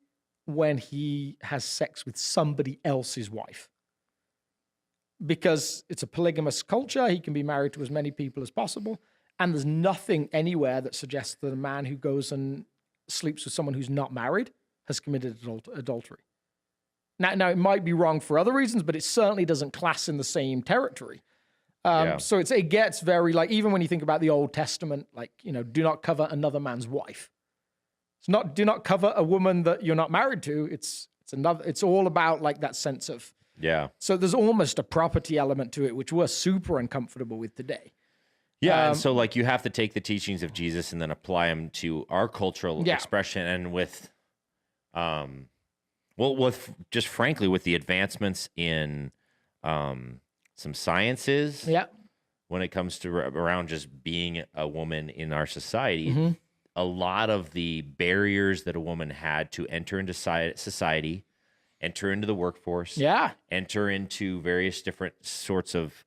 when he has sex with somebody else's wife. Because it's a polygamous culture, he can be married to as many people as possible, and there's nothing anywhere that suggests that a man who goes and sleeps with someone who's not married has committed adultery. Now, it might be wrong for other reasons, but it certainly doesn't class in the same territory. So it gets very like, even when you think about the Old Testament, like, you know, do not cover another man's wife. Do not cover a woman that you're not married to. It's all about like that sense of, yeah. So there's almost a property element to it, which we're super uncomfortable with today. Yeah, and so like you have to take the teachings of Jesus and then apply them to our cultural expression, and with just frankly with the advancements in some sciences, when it comes to around just being a woman in our society, a lot of the barriers that a woman had to enter into society, enter into the workforce, enter into various different sorts of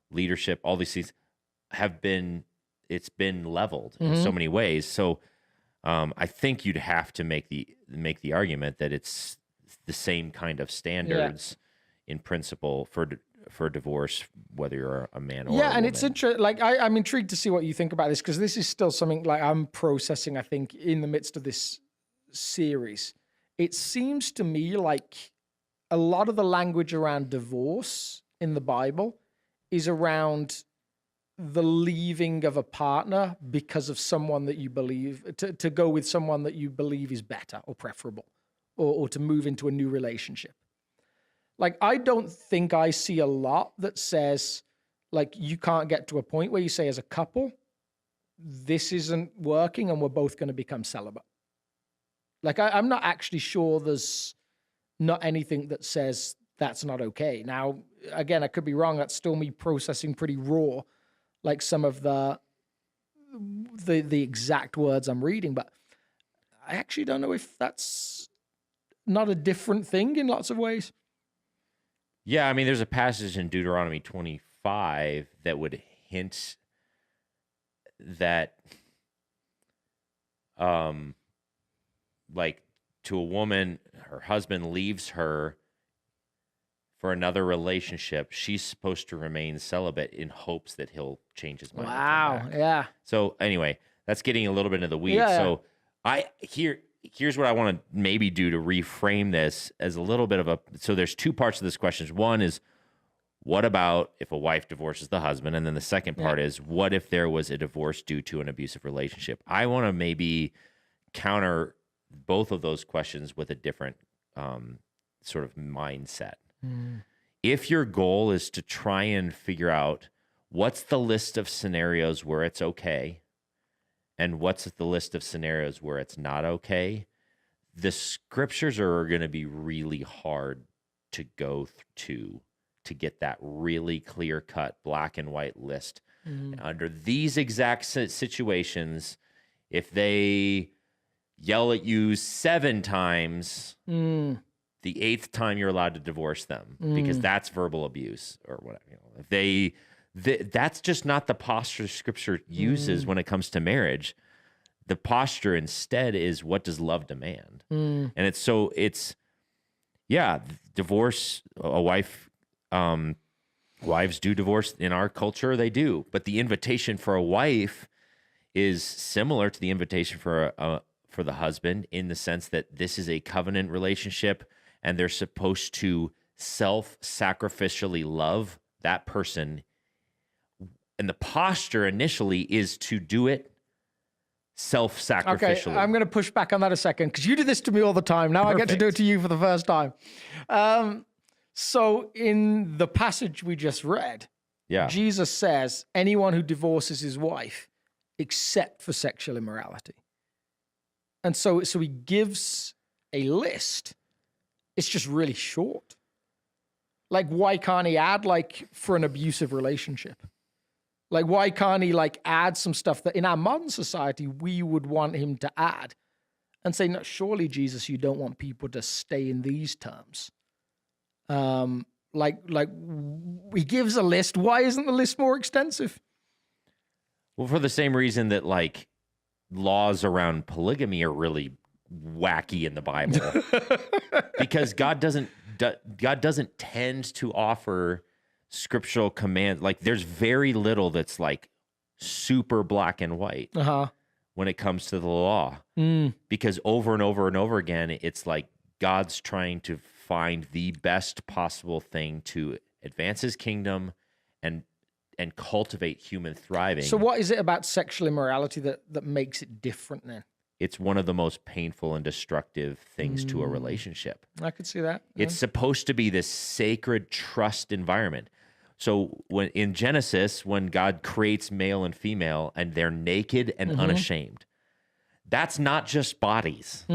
leadership, all these things it's been leveled in so many ways. So I think you'd have to make the argument that it's the same kind of standards in principle for divorce, whether you're a man or a woman. And it's interesting. Like I'm intrigued to see what you think about this, because this is still something like I'm processing, I think, in the midst of this series. It seems to me like a lot of the language around divorce in the Bible is around the leaving of a partner because of someone that you believe, to go with someone that you believe is better or preferable, or to move into a new relationship. Like, I don't think I see a lot that says, like, you can't get to a point where you say as a couple, this isn't working and we're both going to become celibate. Like, I'm not actually sure there's not anything that says that's not okay. Now, again, I could be wrong. That's still me processing pretty raw, like some of the exact words I'm reading, but I actually don't know if that's not a different thing in lots of ways. Yeah, I mean, there's a passage in Deuteronomy 25 that would hint that, like, to a woman, her husband leaves her for another relationship, she's supposed to remain celibate in hopes that he'll change his mind. Wow. And come back. Yeah. So anyway, that's getting a little bit into the weeds. Yeah. So here's what I want to maybe do to reframe this as a little bit of a. So there's two parts of this question. One is, what about if a wife divorces the husband? And then the second part is, what if there was a divorce due to an abusive relationship? I want to maybe counter both of those questions with a different sort of mindset. If your goal is to try and figure out what's the list of scenarios where it's okay and what's the list of scenarios where it's not okay, the scriptures are going to be really hard to go to get that really clear-cut black and white list. Under these exact situations, if they yell at you 7 times, the 8th time you're allowed to divorce them because that's verbal abuse or whatever. If that's just not the posture Scripture uses when it comes to marriage. The posture instead is, what does love demand? And divorce. Wives do divorce in our culture. They do, but the invitation for a wife is similar to the invitation for the husband, in the sense that this is a covenant relationship. And they're supposed to self-sacrificially love that person. And the posture initially is to do it self-sacrificially. Okay, I'm going to push back on that a second, because you do this to me all the time. Now I get to do it to you for the first time. So in the passage we just read, Jesus says, anyone who divorces his wife, except for sexual immorality. And so he gives a list. It's just really short. Like, why can't he add, like, for an abusive relationship? Like, why can't he, like, add some stuff that in our modern society we would want him to add and say, no, surely, Jesus, you don't want people to stay in these terms. Like he gives a list. Why isn't the list more extensive? Well, for the same reason that, like, laws around polygamy are really wacky in the Bible, because God doesn't tend to offer scriptural command. Like, there's very little that's like super black and white when it comes to the law, because over and over and over again, it's like God's trying to find the best possible thing to advance his kingdom and cultivate human thriving. So what is it about sexual immorality that makes it different then? It's one of the most painful and destructive things to a relationship. I could see that. It's supposed to be this sacred trust environment. So when in Genesis, when God creates male and female and they're naked and unashamed, that's not just bodies.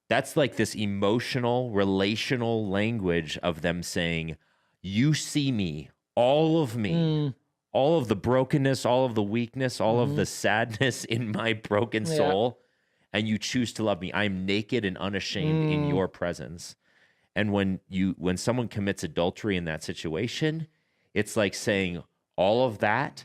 That's like this emotional, relational language of them saying, you see me, all of me, all of the brokenness, all of the weakness, all of the sadness in my broken soul, and you choose to love me. I'm naked and unashamed in your presence. And when someone commits adultery in that situation, it's like saying all of that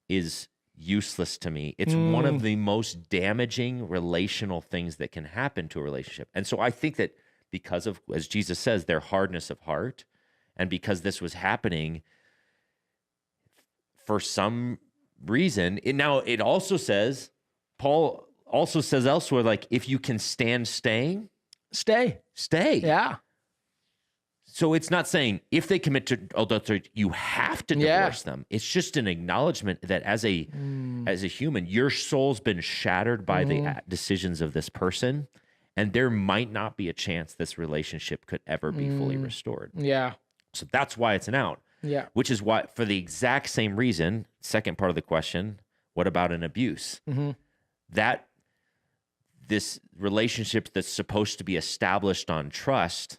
is useless to me. It's one of the most damaging relational things that can happen to a relationship. And so I think that because of, as Jesus says, their hardness of heart, and because this was happening for some reason, it also says, Paul also says elsewhere, like, if you can stand staying, stay. Yeah. So it's not saying if they commit to adultery, you have to divorce them. It's just an acknowledgement that as a human, your soul's been shattered by the decisions of this person, and there might not be a chance this relationship could ever be fully restored. Yeah. So that's why it's an out. Yeah. Which is why, for the exact same reason, second part of the question, what about an abuse? That this relationship that's supposed to be established on trust,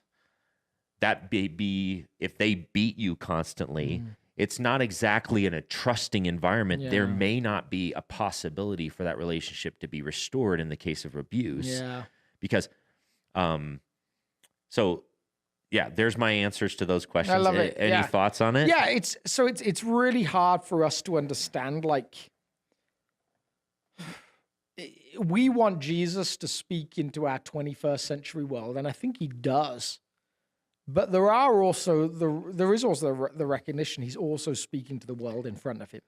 that be if they beat you constantly, it's not exactly in a trusting environment. There may not be a possibility for that relationship to be restored in the case of abuse. Yeah. Because, so yeah, there's my answers to those questions. I love it. Any thoughts on it? Yeah, it's really hard for us to understand. Like, we want Jesus to speak into our 21st century world, and I think he does. But there is also the recognition he's also speaking to the world in front of him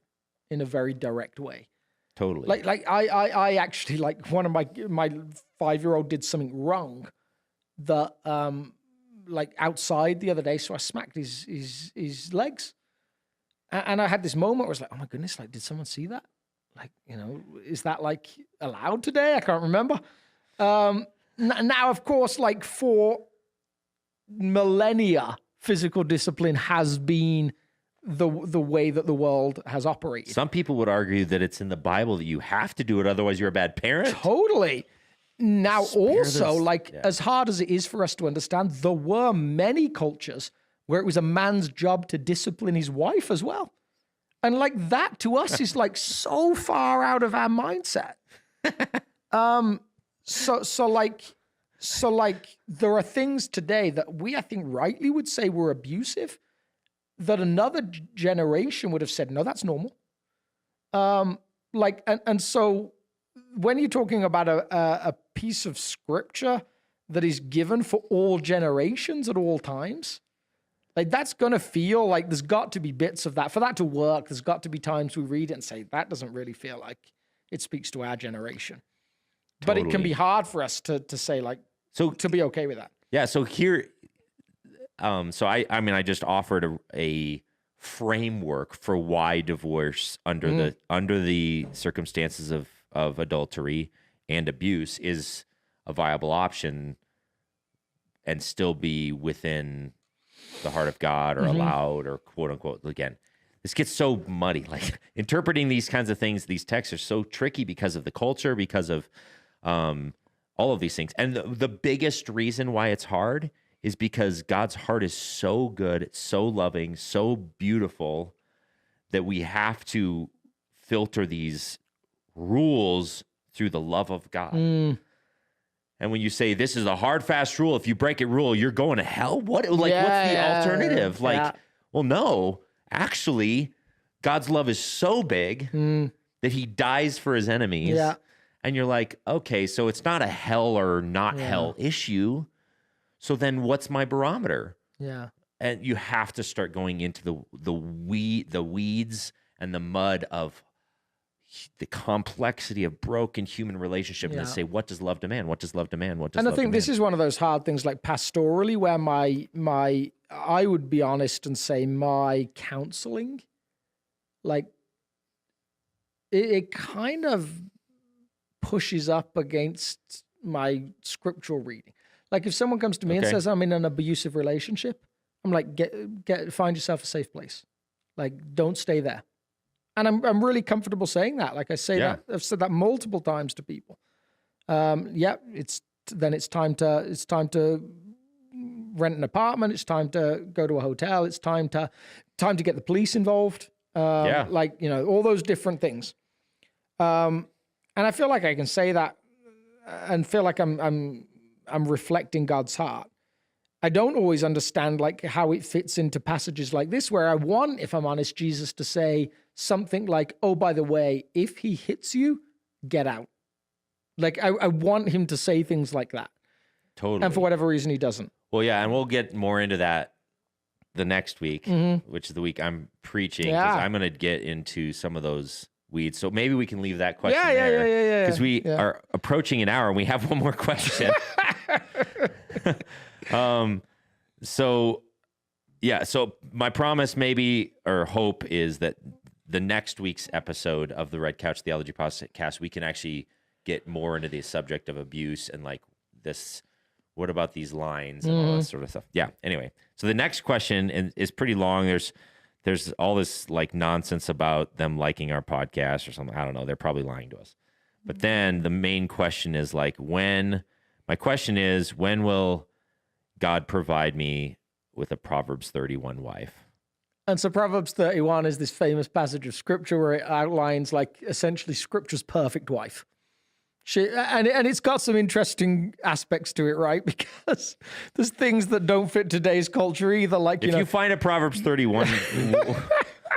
in a very direct way. Totally. Like I actually, like, one of my 5-year-old did something wrong that like outside the other day, so I smacked his legs, and I had this moment where I was like, oh my goodness, like, did someone see that? Like, you know, is that like allowed today? I can't remember. Now, of course, like, for millennia, physical discipline has been the way that the world has operated. Some people would argue that it's in the Bible that you have to do it, otherwise you're a bad parent. Totally. Now, as hard as it is for us to understand, there were many cultures where it was a man's job to discipline his wife as well. And like, that to us is like so far out of our mindset. So like there are things today that we, I think, rightly would say were abusive, that another generation would have said, no, that's normal. And so when you're talking about a piece of scripture that is given for all generations at all times, like, that's going to feel like there's got to be bits of that. For that to work, there's got to be times we read it and say, that doesn't really feel like it speaks to our generation. Totally. But it can be hard for us to say, like, so to be okay with that. Yeah. So here, I mean, I just offered a framework for why divorce under the circumstances of adultery and abuse is a viable option and still be within the heart of God, or allowed, or quote unquote. Again, this gets so muddy. Like, interpreting these kinds of things, these texts are so tricky because of the culture, because of all of these things. And the biggest reason why it's hard is because God's heart is so good, so loving, so beautiful, that we have to filter these rules through the love of God. And when you say this is a hard, fast rule, if you break a rule, you're going to hell. What's the alternative? Well, no, actually, God's love is so big that he dies for his enemies. Yeah. And you're like, okay, so it's not a hell or not hell issue. So then what's my barometer? Yeah. And you have to start going into the weeds and the mud of the complexity of broken human relationship, and then say, what does love demand? What does love demand? What does love demand? And I think this is one of those hard things, like pastorally, where I would be honest and say my counseling, like, it kind of pushes up against my scriptural reading. Like, if someone comes to me and says, I'm in an abusive relationship, I'm like, find yourself a safe place. Like, don't stay there. And I'm really comfortable saying that. Like, I say that, I've said that multiple times to people. It's time to rent an apartment. It's time to go to a hotel. It's time to get the police involved. Like, you know, all those different things. And I feel like I can say that and feel like I'm reflecting God's heart. I don't always understand, like, how it fits into passages like this, where I want, if I'm honest, Jesus to say something like, oh, by the way, if he hits you, get out. Like, I want him to say things like that. Totally. And for whatever reason, he doesn't. Well, yeah, and we'll get more into that the next week, which is the week I'm preaching, because I'm going to get into some of those weeds. So maybe we can leave that question there. Because we are approaching an hour and we have one more question. So my promise, maybe, or hope, is that the next week's episode of the Red Couch Theology podcast, we can actually get more into the subject of abuse and, like, this, what about these lines and all that sort of stuff. Yeah. Anyway, so the next question is pretty long. There's all this, like, nonsense about them liking our podcast or something. I don't know. They're probably lying to us. But then the main question is, like, when will God provide me with a Proverbs 31 wife. And so Proverbs 31 is this famous passage of scripture where it outlines like essentially scripture's perfect wife. And it's got some interesting aspects to it, right? Because there's things that don't fit today's culture either. Like, if you find a Proverbs 31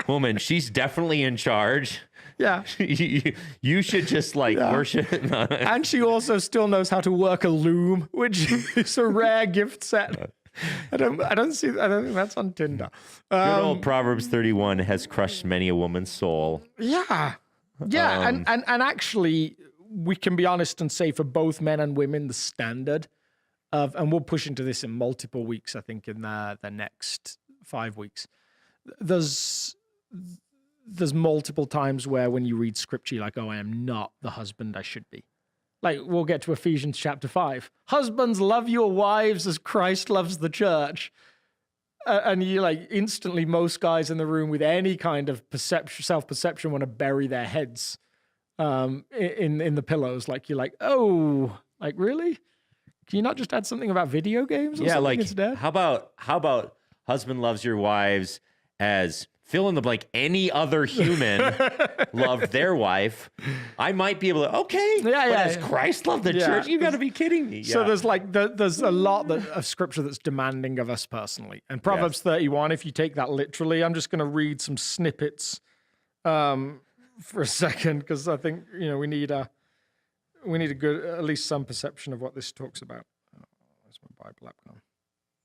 woman, she's definitely in charge. Yeah. You should just worship. And she also still knows how to work a loom, which is a rare gift set. I don't think that's on Tinder. Good old Proverbs 31 has crushed many a woman's soul. Yeah. Yeah. And actually, we can be honest and say for both men and women, the standard of, and we'll push into this in multiple weeks, I think in the next 5 weeks, there's multiple times where when you read scripture, you're like, oh, I am not the husband I should be. Like, we'll get to Ephesians chapter 5. Husbands, love your wives as Christ loves the church. And you like instantly, most guys in the room with any kind of self-perception want to bury their heads in the pillows. Like, you're like, oh, like, really? Can you not just add something about video games or something instead? How about husband loves your wives as fill in the blank, any other human loved their wife? I might be able to, but as Christ loved the church, you got to be kidding me. Yeah. So there's a lot of scripture that's demanding of us personally. And Proverbs 31, if you take that literally, I'm just going to read some snippets for a second, because I think, we need a good, at least some perception of what this talks about. Oh, where's my Bible app gone?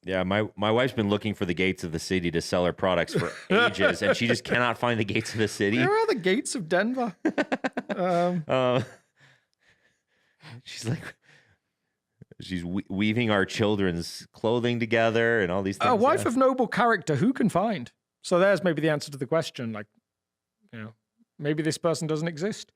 Yeah, my wife's been looking for the gates of the city to sell her products for ages, and she just cannot find the gates of the city. Where are the gates of Denver? She's weaving our children's clothing together and all these things. A wife of noble character, who can find? So there's maybe the answer to the question. Like, maybe this person doesn't exist.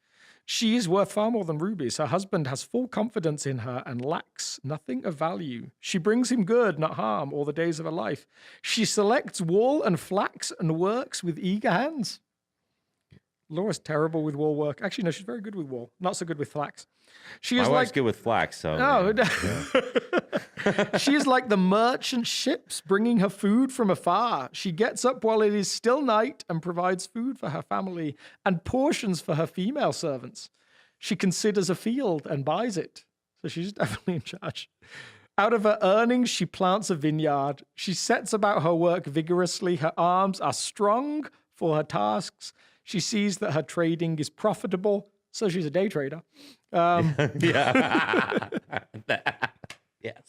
She is worth far more than rubies. Her husband has full confidence in her and lacks nothing of value. She brings him good, not harm, all the days of her life. She selects wool and flax and works with eager hands. Laura's terrible with wool work. Actually, no, she's very good with wool. Not so good with flax. My wife's good with flax, so. Oh, yeah. She is like the merchant ships bringing her food from afar. She gets up while it is still night and provides food for her family and portions for her female servants. She considers a field and buys it. So she's definitely in charge. Out of her earnings, she plants a vineyard. She sets about her work vigorously. Her arms are strong for her tasks. She sees that her trading is profitable, so she's a day trader. Yeah. Yes.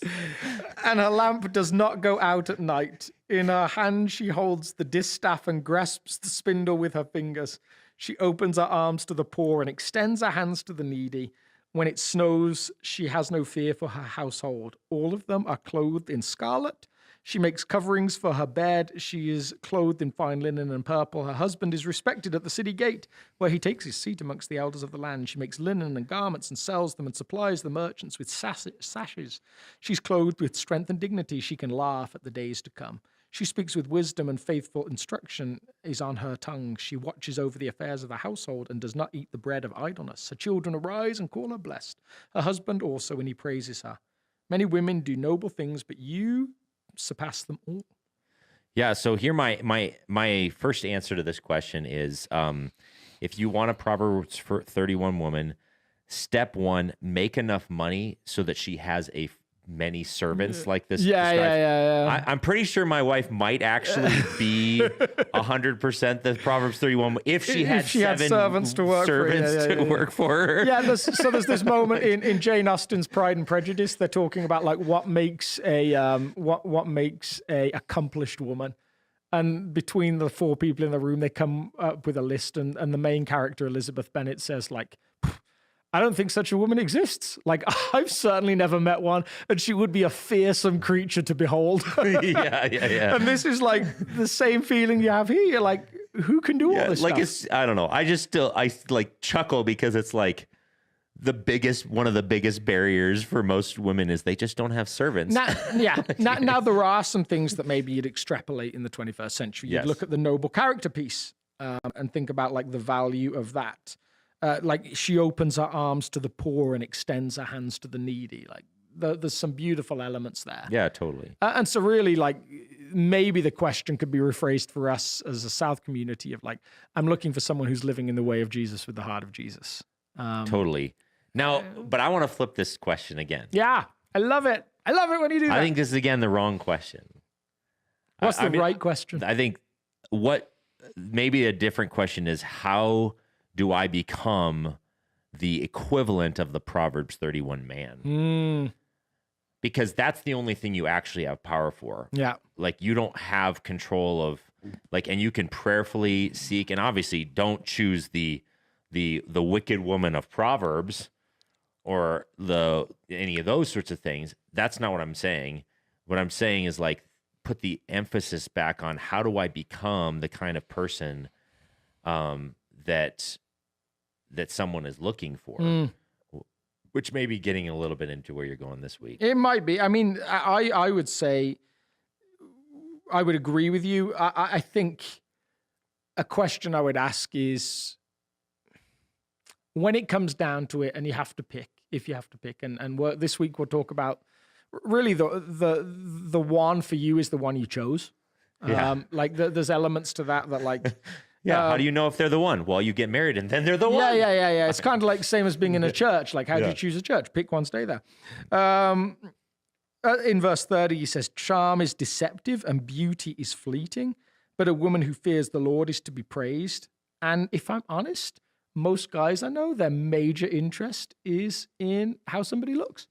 And her lamp does not go out at night. In her hand, she holds the distaff and grasps the spindle with her fingers. She opens her arms to the poor and extends her hands to the needy. When it snows, she has no fear for her household. All of them are clothed in scarlet. She makes coverings for her bed. She is clothed in fine linen and purple. Her husband is respected at the city gate, where he takes his seat amongst the elders of the land. She makes linen and garments and sells them and supplies the merchants with sashes. She's clothed with strength and dignity. She can laugh at the days to come. She speaks with wisdom, and faithful instruction is on her tongue. She watches over the affairs of the household and does not eat the bread of idleness. Her children arise and call her blessed. Her husband also, and he praises her. Many women do noble things, but you surpass them all. Yeah, so here my first answer to this question is, if you want a Proverbs 31 woman, step one, make enough money so that she has many servants like this. Yeah. I'm pretty sure my wife might actually be 100% the Proverbs 31 if she had servants to work for her. Yeah, there's this moment in Jane Austen's Pride and Prejudice. They're talking about like what makes a accomplished woman. And between the four people in the room, they come up with a list, and the main character, Elizabeth Bennet, says like, I don't think such a woman exists. Like, I've certainly never met one, and she would be a fearsome creature to behold. Yeah. And this is like the same feeling you have here. You're like, who can do all this stuff? I don't know. I like chuckle because it's like one of the biggest barriers for most women is they just don't have servants. Now there are some things that maybe you'd extrapolate in the 21st century. You'd look at the noble character piece and think about like the value of that. Like she opens her arms to the poor and extends her hands to the needy. Like there's some beautiful elements there. Yeah, totally. And so really like maybe the question could be rephrased for us as a South community of like, I'm looking for someone who's living in the way of Jesus with the heart of Jesus. Totally. Now, but I want to flip this question again. Yeah, I love it. I love it when you do that. I think this is, again, the wrong question. What's the right question? I think maybe a different question is, how do I become the equivalent of the Proverbs 31 man? Because that's the only thing you actually have power for. Yeah. Like, you don't have control of, like, and you can prayerfully seek, and obviously don't choose the wicked woman of Proverbs or any of those sorts of things. That's not what I'm saying. What I'm saying is, like, put the emphasis back on, how do I become the kind of person that someone is looking for, which may be getting a little bit into where you're going this week. It might be. I mean, I would say, I would agree with you. I think a question I would ask is, when it comes down to it and you have to pick, if you have to pick, and this week we'll talk about really the one for you is the one you chose. Yeah. Like there's elements to that like, yeah. How do you know if they're the one? Well, you get married and then they're the one. Yeah. It's kind of like same as being in a church. Like, how do you choose a church? Pick one, stay there. In verse 30, he says, charm is deceptive and beauty is fleeting, but a woman who fears the Lord is to be praised. And if I'm honest, most guys I know, their major interest is in how somebody looks.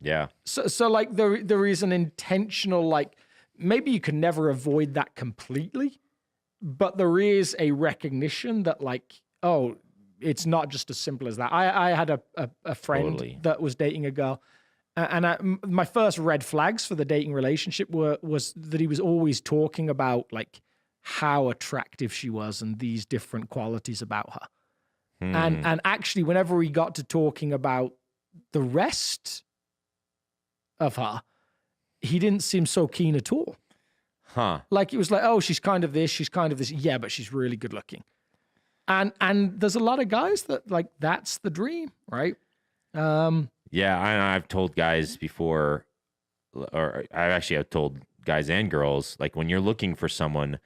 Yeah. So like there is an intentional, like, maybe you can never avoid that completely, but there is a recognition that, like, oh, it's not just as simple as that. I had a friend that was dating a girl, and my first red flags for the dating relationship was that he was always talking about, like, how attractive she was and these different qualities about her. And actually, whenever we got to talking about the rest of her, he didn't seem so keen at all. Huh. Like, it was like, oh, she's kind of this, she's kind of this. Yeah, but she's really good looking. And there's a lot of guys that, like, that's the dream, right? Yeah, I've told guys before, or I've told guys and girls, like, when you're looking for someone,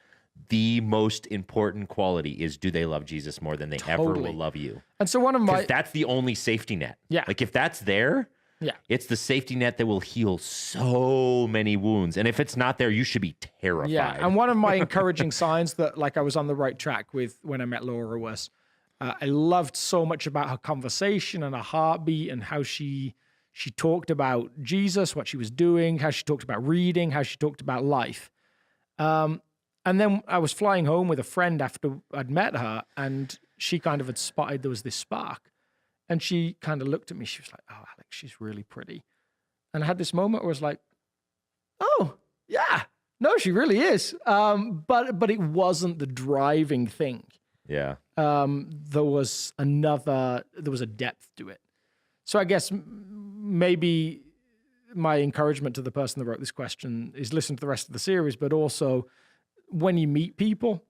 the most important quality is, do they love Jesus more than they ever will love you? And so that's the only safety net. Yeah. Like, if that's there, it's the safety net that will heal so many wounds. And if it's not there, you should be terrified. Yeah. And one of my encouraging signs that, like, I was on the right track with when I met Laura was, I loved so much about her conversation and her heartbeat and how she talked about Jesus, what she was doing, how she talked about reading, how she talked about life. And then I was flying home with a friend after I'd met her, and she kind of had spotted there was this spark. And she kind of looked at me. She was like, oh, Alex, she's really pretty. And I had this moment where I was like, oh, yeah, no, she really is. But it wasn't the driving thing. Yeah. There was a depth to it. So I guess maybe my encouragement to the person that wrote this question is listen to the rest of the series, but also when you meet people,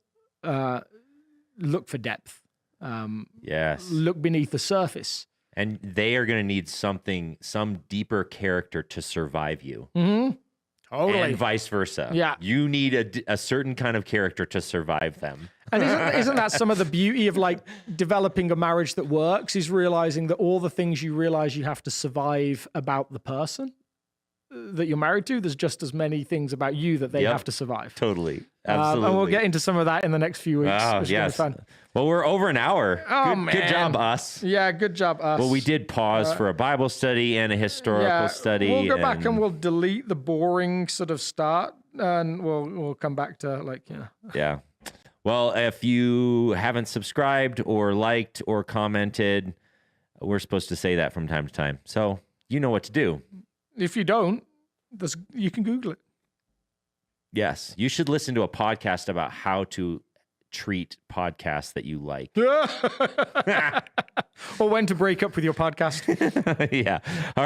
look for depth. Yes. Look beneath the surface. And they are going to need some deeper character to survive you. Mm-hmm. Totally. And vice versa. Yeah. You need a certain kind of character to survive them. And isn't that some of the beauty of, like, developing a marriage that works, is realizing that all the things you realize you have to survive about the person that you're married to, there's just as many things about you that they have to survive. Totally. Absolutely. And we'll get into some of that in the next few weeks. Oh, which yes. is fun. Well, we're over an hour. Oh, man. Good job, us. Yeah, good job, us. Well, we did pause for a Bible study and a historical study. We'll go back and we'll delete the boring sort of start, and we'll come back to, like, Yeah. Well, if you haven't subscribed or liked or commented, we're supposed to say that from time to time. So you know what to do. If you don't, you can Google it. Yes. You should listen to a podcast about how to treat podcasts that you like. Or when to break up with your podcast. Yeah. All